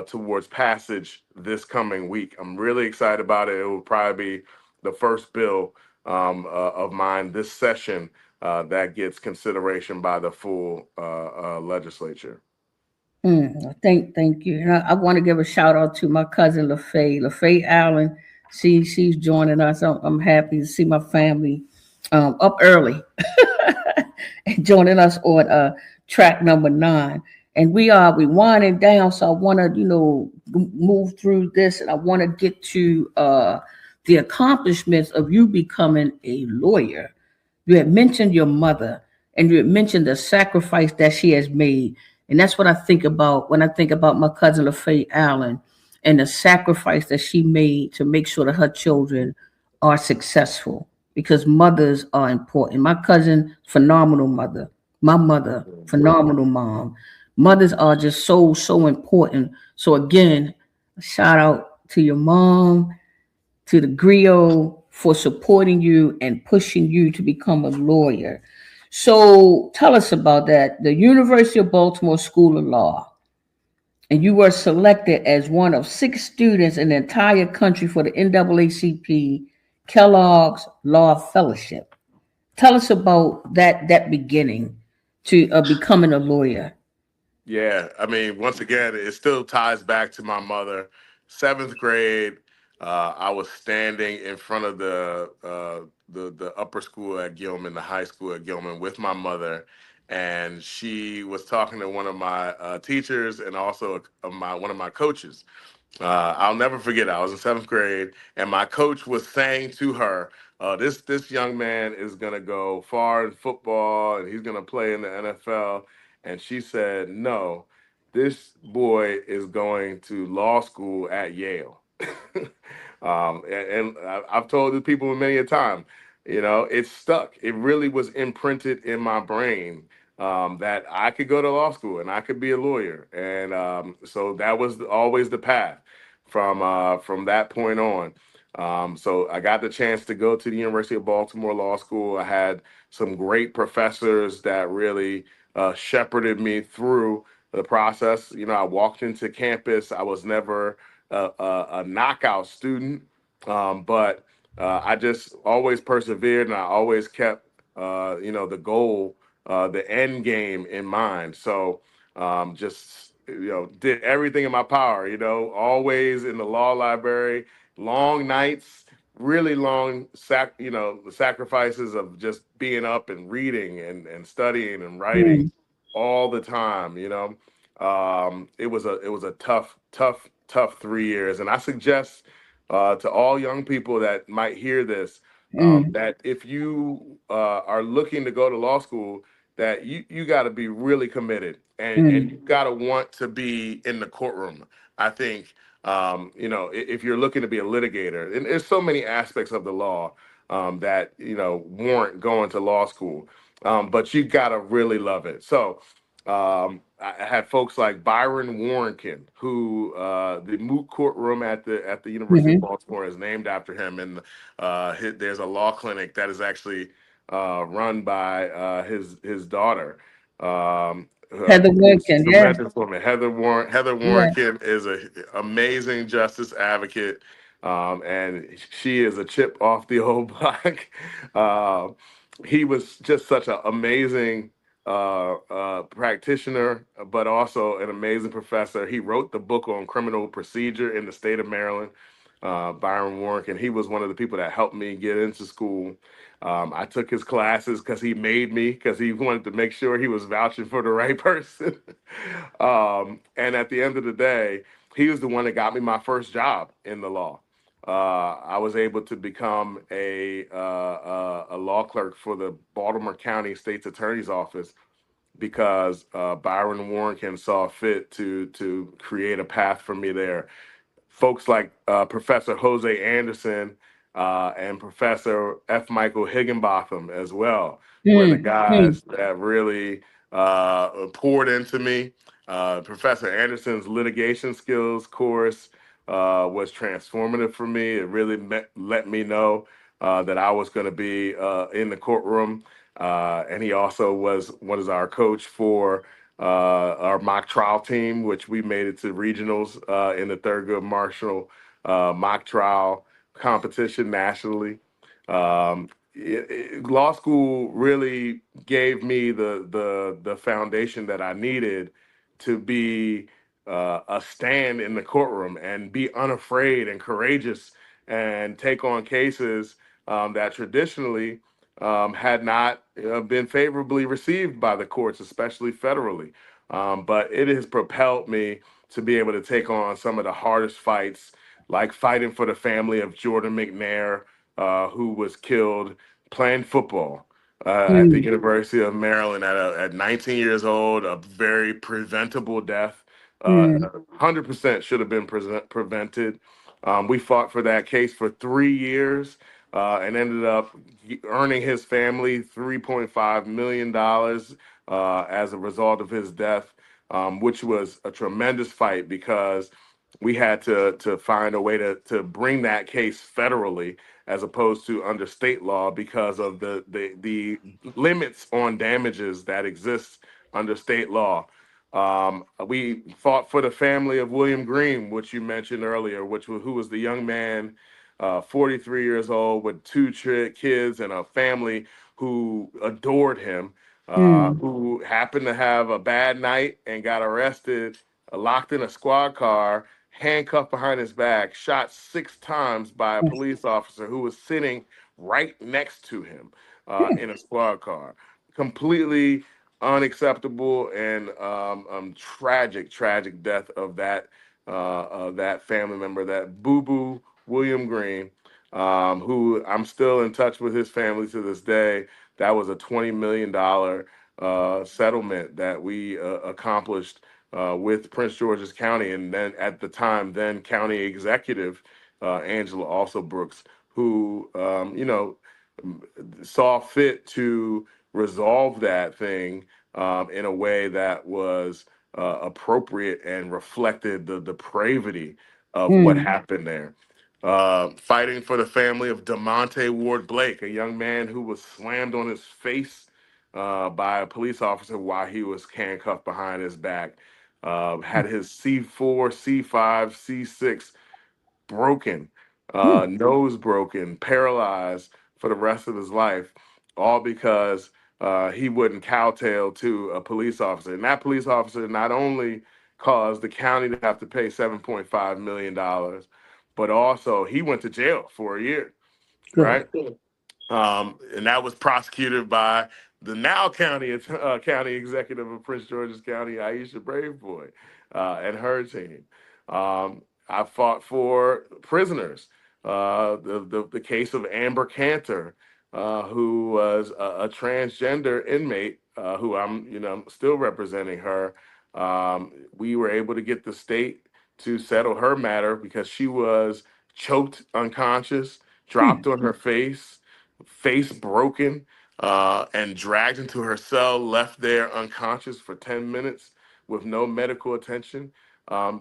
C: towards passage this coming week. I'm really excited about it. It will probably be the first bill of mine this session that gets consideration by the full legislature.
B: Thank you. And I want to give a shout out to my cousin LaFay Allen. She's joining us. I'm happy to see my family up early and joining us on track number 9. And we winding down, so I want to move through this, and I want to get to the accomplishments of you becoming a lawyer. You had mentioned your mother, and you had mentioned the sacrifice that she has made. And that's what I think about when I think about my cousin LaFay Allen and the sacrifice that she made to make sure that her children are successful, because mothers are important. My cousin, phenomenal mother. My mother, phenomenal mom. Mothers are just so important. So again, shout out to your mom, to the griot, for supporting you and pushing you to become a lawyer. So tell us about that. The University of Baltimore School of Law, and you were selected as one of 6 students in the entire country for the NAACP Kellogg's Law Fellowship. Tell us about that beginning to becoming a lawyer.
C: Yeah, I mean, once again, it still ties back to my mother. 7th grade, I was standing in front of the upper school at Gilman, the high school at Gilman, with my mother, and she was talking to one of my teachers and also one of my coaches. I'll never forget. I was in seventh grade, and my coach was saying to her, "This young man is gonna go far in football, and he's gonna play in the NFL." And she said, "No, this boy is going to law school at Yale." I've told the people many a time, it's stuck. It really was imprinted in my brain that I could go to law school and I could be a lawyer, and so that was always the path from that point on. So I got the chance to go to the University of Baltimore Law School. I had some great professors that really shepherded me through the process. I walked into campus. I was never a knockout student, but I just always persevered and I always kept, the goal, the end game in mind. So just did everything in my power. Always in the law library, long nights, really long the sacrifices of just being up and reading and studying and writing
B: Mm,
C: all the time. It was a tough 3 years, and I suggest to all young people that might hear this,
B: mm,
C: that if you are looking to go to law school, that you got to be really committed, and
B: mm,
C: you got to want to be in the courtroom. I think if you're looking to be a litigator, and there's so many aspects of the law that warrant going to law school, but you got to really love it. So I had folks like Byron Warrenkin, who the moot courtroom at the University of
B: mhm.
C: Baltimore is named after him, and there's a law clinic that is actually run by his daughter.
B: Heather
C: Who's a
B: Woodkin, yeah,
C: tremendous woman. Heather
B: yeah.
C: Warrenkin is an amazing justice advocate, and she is a chip off the old block. Uh, he was just such an amazing practitioner, but also an amazing professor. He wrote the book on criminal procedure in the state of Maryland, Byron Warwick, and he was one of the people that helped me get into school. I took his classes because he made me, because he wanted to make sure he was vouching for the right person. And at the end of the day, he was the one that got me my first job in the law. I was able to become a law clerk for the Baltimore County State's Attorney's Office because Byron Warrenkin saw fit to create a path for me there. Folks like Professor Jose Anderson and Professor F. Michael Higginbotham as well were the
B: Mm, mm,
C: guys that really poured into me. Professor Anderson's litigation skills course was transformative for me. It really let me know that I was going to be in the courtroom. And he also was our coach for our mock trial team, which we made it to regionals in the Thurgood Marshall mock trial competition nationally. Law school really gave me the foundation that I needed to be a stand in the courtroom and be unafraid and courageous and take on cases that traditionally had not been favorably received by the courts, especially federally. But it has propelled me to be able to take on some of the hardest fights, like fighting for the family of Jordan McNair, who was killed playing football at the
B: mm,
C: University of Maryland at 19 years old, a very preventable death.
B: mm,
C: 100% should have been prevented. We fought for that case for 3 years and ended up earning his family $3.5 million as a result of his death, which was a tremendous fight because we had to find a way to bring that case federally as opposed to under state law because of the limits on damages that exist under state law. We fought for the family of William Green, which you mentioned earlier, who was the young man, 43 years old, with two kids and a family who adored him,
B: mm,
C: who happened to have a bad night and got arrested, locked in a squad car, handcuffed behind his back, shot 6 times by a police officer who was sitting right next to him in a squad car. Completely unacceptable and tragic death of that family member, that Boo Boo William Green, who I'm still in touch with his family to this day. That was a $20 million settlement that we accomplished with Prince George's County, and then at the time, then County Executive Angela also Brooks, who saw fit to resolve that thing in a way that was appropriate and reflected the depravity of what
B: Mm.
C: happened there. Fighting for the family of DeMonte Ward Blake, a young man who was slammed on his face by a police officer while he was handcuffed behind his back. Had his C4, C5, C6 broken,
B: Mm.
C: nose broken, paralyzed for the rest of his life, all because he wouldn't kowtow to a police officer. And that police officer not only caused the county to have to pay $7.5 million, but also he went to jail for a year,
B: Good.
C: right? And that was prosecuted by the now county executive of Prince George's County, Aisha Braveboy, and her team. I fought for prisoners. The case of Amber Cantor, who was a transgender inmate, who I'm still representing her. We were able to get the state to settle her matter because she was choked unconscious,
B: Mm.
C: dropped on her face broken, and dragged into her cell, left there unconscious for 10 minutes with no medical attention.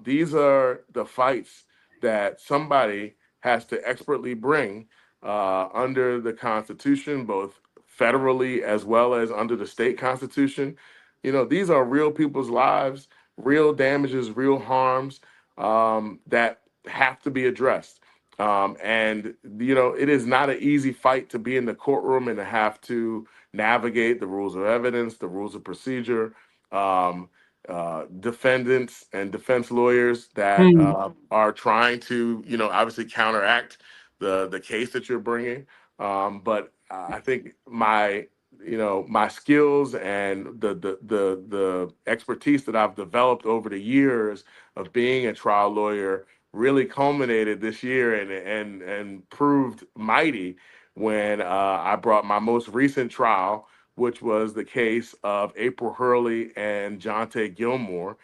C: These are the fights that somebody has to expertly bring under the Constitution, both federally as well as under the state Constitution. These are real people's lives, real damages, real harms that have to be addressed. And it is not an easy fight to be in the courtroom and to have to navigate the rules of evidence, the rules of procedure, um, defendants and defense lawyers that
B: Mm.
C: are trying to, obviously counteract the case that you're bringing. But I think my skills and the expertise that I've developed over the years of being a trial lawyer really culminated this year and proved mighty when I brought my most recent trial, which was the case of April Hurley and Jonte Gilmore,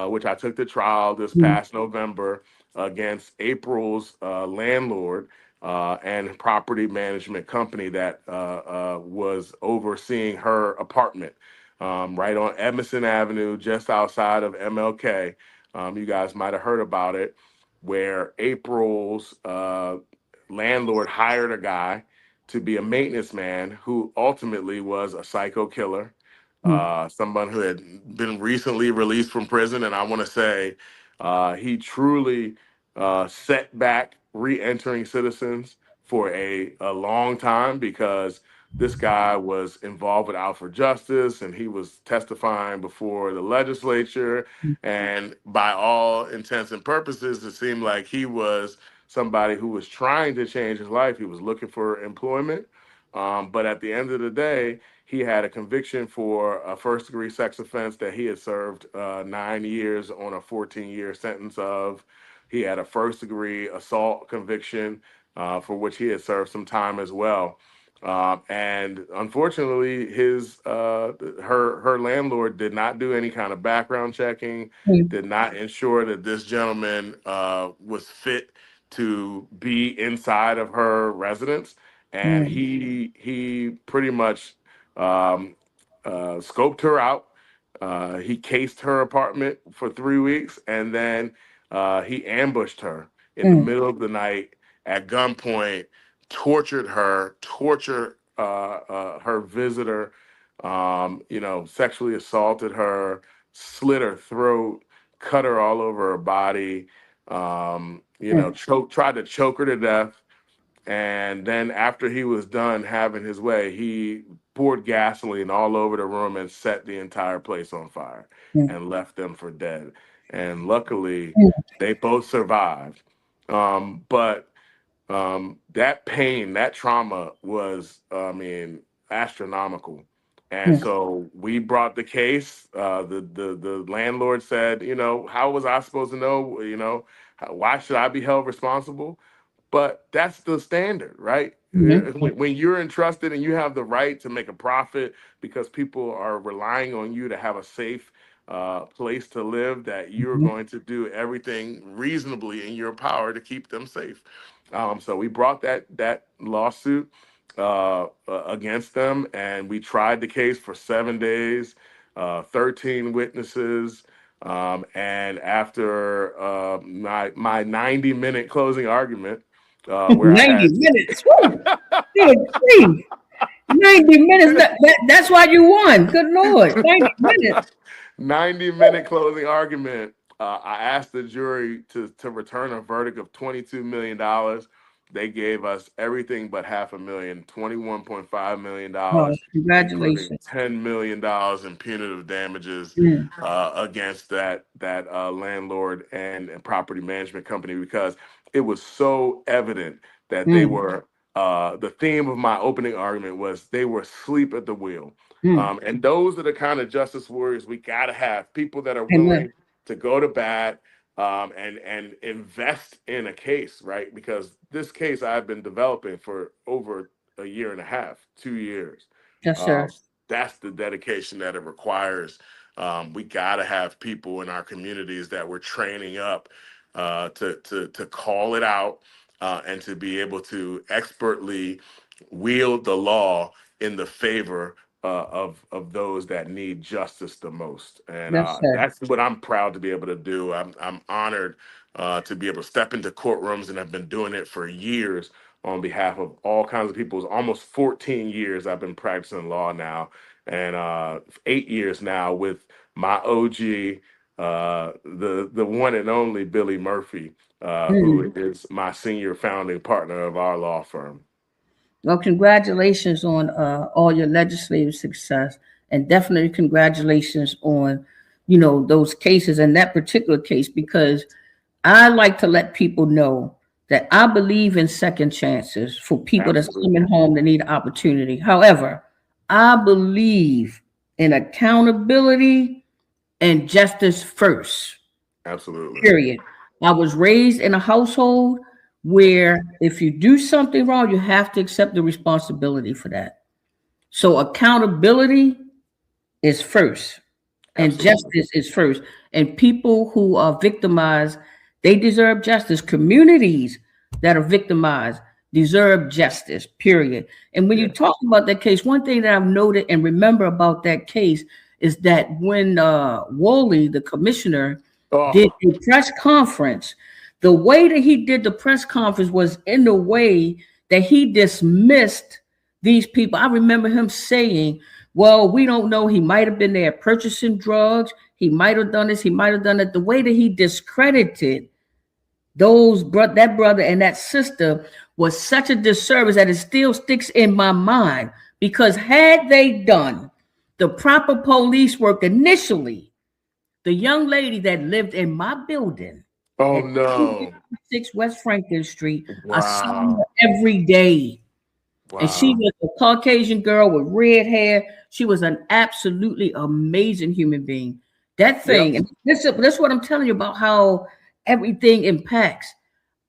C: which I took to trial this
B: Mm.
C: past November against April's landlord and property management company that was overseeing her apartment right on Edmondson Avenue, just outside of MLK. You guys might have heard about it, where April's landlord hired a guy to be a maintenance man who ultimately was a psycho killer,
B: Mm.
C: someone who had been recently released from prison. And I want to say he truly set back re entering citizens for a long time because this guy was involved with Out for Justice and he was testifying before the legislature. And by all intents and purposes, it seemed like he was somebody who was trying to change his life. He was looking for employment. But at the end of the day, he had a conviction for a first degree sex offense that he had served 9 years on a 14-year sentence of. He had a first degree assault conviction for which he had served some time as well. And unfortunately, her landlord did not do any kind of background checking,
B: Mm.
C: did not ensure that this gentleman was fit to be inside of her residence, and
B: Mm.
C: he pretty much scoped her out. He cased her apartment for 3 weeks, and then he ambushed her in the
B: Mm.
C: middle of the night at gunpoint, tortured her visitor, sexually assaulted her, slit her throat, cut her all over her body,
B: Mm.
C: tried to choke her to death. And then after he was done having his way, he poured gasoline all over the room and set the entire place on fire
B: Mm.
C: and left them for dead. and luckily they both survived. But that pain, that trauma was, I mean, astronomical. And
B: Mm,
C: so we brought the case. The landlord said, you know, how was I supposed to know? You know, why should I be held responsible? But that's the standard, right?
B: mhm,
C: When you're entrusted and you have the right to make a profit because people are relying on you to have a safe place to live, that you're
B: mhm,
C: going to do everything reasonably in your power to keep them safe. So we brought that lawsuit against them, and we tried the case for 7 days, 13 witnesses. And after my 90-minute closing argument, where I
B: 90
C: had
B: minutes. Woo! Good grief. 90 minutes. That's why you won. Good Lord. 90 minutes.
C: 90-minute closing argument, I asked the jury to return a verdict of $22 million. They gave us everything but half a million,
B: Oh,
C: $21.5 million, including
B: congratulations.
C: $10 million in punitive damages
B: Mm,
C: against that landlord and property management company, because it was so evident that they
B: mm,
C: were. The theme of my opening argument was they were asleep at the wheel.
B: mm.
C: And those are the kind of justice warriors we got to have, people that are
B: Amen.
C: willing to go to bat, and invest in a case, right? Because this case I've been developing for over a year and a half, 2 years.
B: Yes, sir.
C: Um, that's the dedication that it requires. We got to have people in our communities that we're training up to call it out, and to be able to expertly wield the law in the favor of those that need justice the most. And
B: Yes, sir.
C: that's what I'm proud to be able to do. I'm honored to be able to step into courtrooms, and I've been doing it for years on behalf of all kinds of people. It's almost 14 years I've been practicing law now, and 8 years now with my OG, the one and only Billy Murphy, who
B: Mm.
C: is my senior founding partner of our law firm.
B: Well, congratulations on all your legislative success, and definitely congratulations on, those cases and that particular case, because I like to let people know that I believe in second chances for people that's
C: Absolutely.
B: coming home that need opportunity. However, I believe in accountability and justice first.
C: Absolutely.
B: Period. I was raised in a household where if you do something wrong, you have to accept the responsibility for that. So accountability is first and
C: Absolutely.
B: justice is first. And people who are victimized, they deserve justice. Communities that are victimized deserve justice, period. And when you
C: Yeah.
B: talk about that case, one thing that I've noted and remember about that case is that when Woolley, the commissioner, did
C: Oh,
B: a press conference, the way that he did the press conference was in the way that he dismissed these people. I remember him saying, well, we don't know. He might have been there purchasing drugs. He might have done this. He might have done that. The way that he discredited that brother and that sister was such a disservice that it still sticks in my mind. Because had they done the proper police work initially, the young lady that lived in my building
C: oh
B: at
C: no.
B: 256 West Franklin Street, I saw her
C: Wow.
B: every day. And she
C: Wow.
B: was a Caucasian girl with red hair. She was an absolutely amazing human being. That
C: Yep.
B: thing, and that's what I'm telling you about how everything impacts.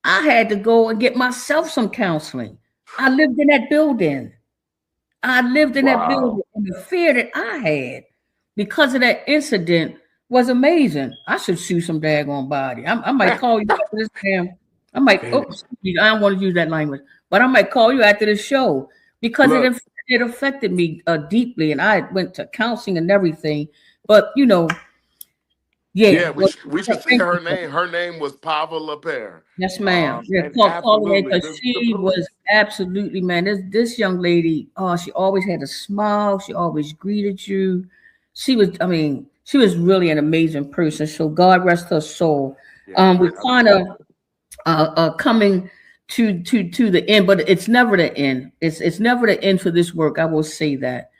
B: I had to go and get myself some counseling. I lived in that building. I lived in that
C: Wow.
B: building, and the fear that I had because of that incident was amazing. I should sue some daggone body. I might call you after this damn. I might. Oops, I don't want to use that language, but I might call you after this show because
C: Look,
B: it affected me deeply, and I went to counseling and everything. But yeah.
C: yeah, we
B: Well,
C: should say
B: thank
C: her
B: you.
C: name. Her name was Pava LaPere.
B: Yes, ma'am. Yeah,
C: And
B: calling her
C: absolutely,
B: because
C: the
B: she was
C: police.
B: absolutely, man. This young lady, oh, she always had a smile. She always greeted you. She was really an amazing person. So God rest her soul.
C: Yeah,
B: We're kind of
C: absolutely.
B: coming to the end, but it's never the end. It's never the end for this work. I will say that.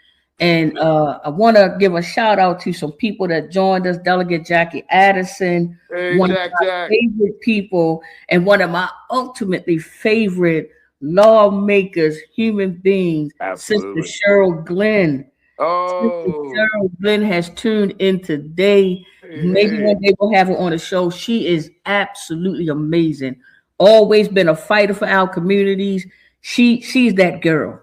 B: And I want to give a shout out to some people that joined us. Delegate Jackie Addison,
C: Hey,
B: one of my
C: Jack.
B: favorite people, and one of my ultimately favorite lawmakers, human beings,
C: Absolutely.
B: Sister Cheryl Glenn. Sister
C: Oh,
B: Cheryl Glenn has tuned in today. Maybe
C: hey.
B: one day we'll have her on the show. She is absolutely amazing. Always been a fighter for our communities. She's that girl.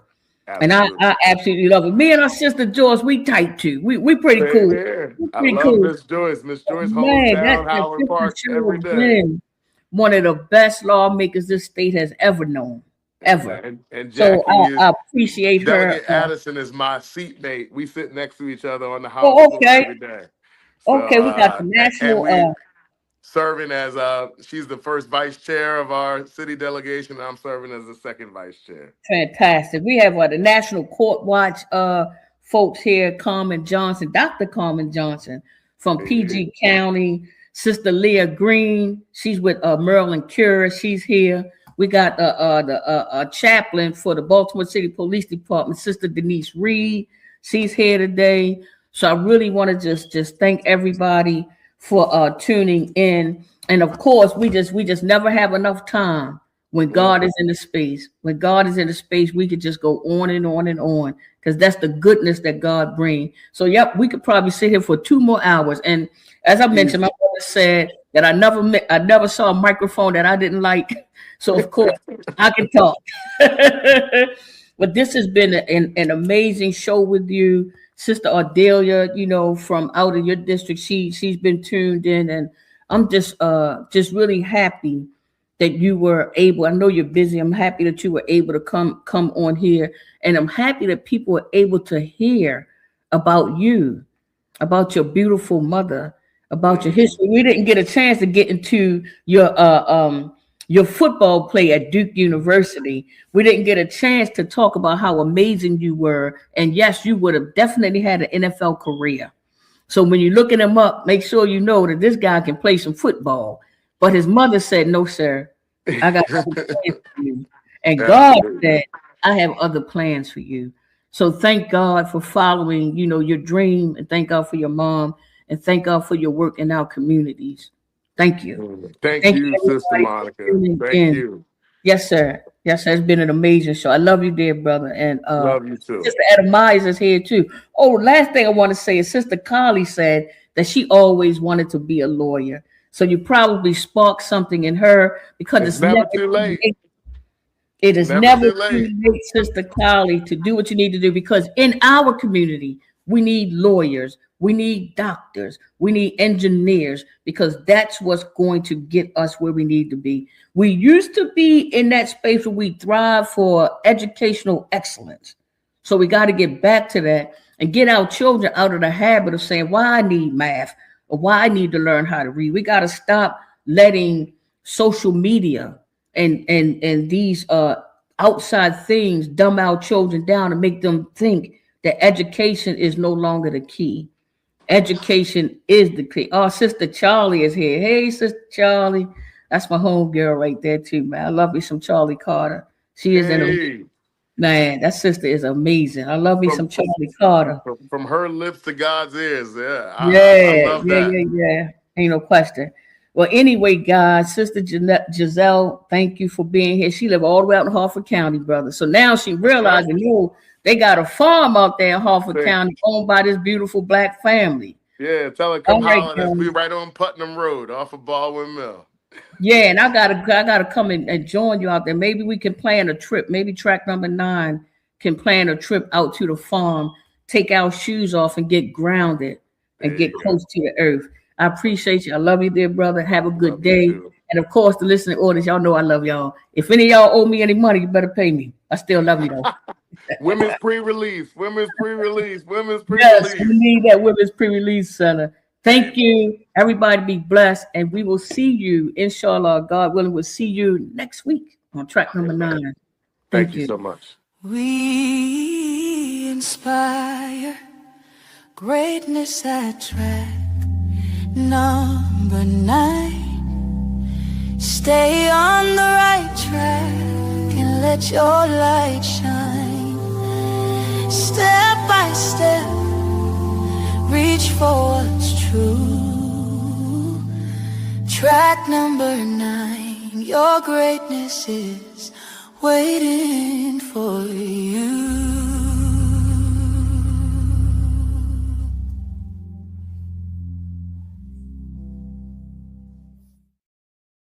B: And I
C: Absolutely.
B: absolutely love it. Me and our sister Joyce, we tight too. We pretty
C: Same
B: cool.
C: here.
B: We
C: I
B: pretty
C: love
B: cool.
C: Miss Joyce. Miss Joyce holds
B: Man,
C: down
B: that
C: Howard
B: Sister
C: Park every
B: Cheryl
C: day.
B: Glenn, one of the best lawmakers this state has ever known, ever.
C: And
B: So
C: Jackie is
B: I appreciate her.
C: Delegate Addison is my seatmate. We sit next to each other on the House
B: Oh,
C: floor
B: okay.
C: every day. So
B: Okay, we got the
C: and
B: national
C: we serving as she's the first vice chair of our city delegation. I'm serving as the second vice chair.
B: fantastic. We have the National Court Watch folks here, Carmen Johnson, Dr. Carmen Johnson from PG County, Sister Leah Green. She's with Maryland Cure. She's here. We got the chaplain for the Baltimore City Police Department, Sister Denise Reed. She's here today. So I really want to just thank everybody for tuning in. And of course, we just never have enough time when God is in the space. When God is in the space, we could just go on and on and on because that's the goodness that God brings. So, yep, we could probably sit here for 2 more hours. And as I mentioned, my mother said that I never saw a microphone that I didn't like. So, of course, I can talk. But this has been an amazing show with you. Sister Ardelia, from out of your district, she's been tuned in, and I'm just really happy that you were able. I know you're busy. I'm happy that you were able to come on here, and I'm happy that people were able to hear about you, about your beautiful mother, about your history. We didn't get a chance to get into your football play at Duke University. We didn't get a chance to talk about how amazing you were. And yes, you would have definitely had an NFL career. So when you're looking him up, make sure you know that this guy can play some football. But his mother said, no, sir, I got other plans for you. And God said, I have other plans for you. So thank God for following, your dream, and thank God for your mom, and thank God for your work in our communities. Thank you.
C: Thank you, Sister
B: everybody
C: Monica.
B: for tuning
C: Thank
B: in.
C: you.
B: Yes, sir. Yes, sir. It's been an amazing show. I love you, dear brother. And
C: Love you too.
B: Sister Etta Myers is here too. Oh, last thing I want to say is Sister Carly said that she always wanted to be a lawyer. So you probably sparked something in her because it's never
C: too late.
B: It is never too late, Sister Carly, to do what you need to do, because in our community, we need lawyers, we need doctors, we need engineers, because that's what's going to get us where we need to be. We used to be in that space where we thrive for educational excellence. So we got to get back to that and get our children out of the habit of saying, why I need math or why I need to learn how to read. We got to stop letting social media and these outside things dumb our children down and make them think that education is no longer the key. Education is the key. Oh, Sister Charlie is here. Hey, Sister Charlie. That's my home girl right there too, man. I love me some Charlie Carter. She is man, that sister is amazing. I love me some Charlie Carter.
C: From her lips to God's ears. Yeah.
B: I
C: love that.
B: Yeah. Ain't no question. Well, anyway, guys, Sister Giselle, thank you for being here. She lives all the way out in Harford County, brother. So now she realized, they got a farm out there in Harford County owned by this beautiful Black family.
C: Yeah, tell her come holler at us. We right on Putnam Road off of Baldwin Mill.
B: Yeah, and I gotta come and join you out there. Maybe we can plan a trip. Maybe track number 9 can plan a trip out to the farm, take our shoes off and get grounded and get close to the earth. I appreciate you. I love you, dear brother. Have a good day. And of course, the listening audience, y'all know I love y'all. If any of y'all owe me any money, you better pay me. I still love you though.
C: Women's pre-release. Yes,
B: we need that women's pre-release center. Thank you. Everybody be blessed. And we will see you, inshallah, God willing, we'll see you next week on track number 9.
C: Thank you so much.
A: We inspire greatness at track number 9. Stay on the right track and let your light shine. step by step, reach for what's true. Track number 9, your greatness is waiting for you.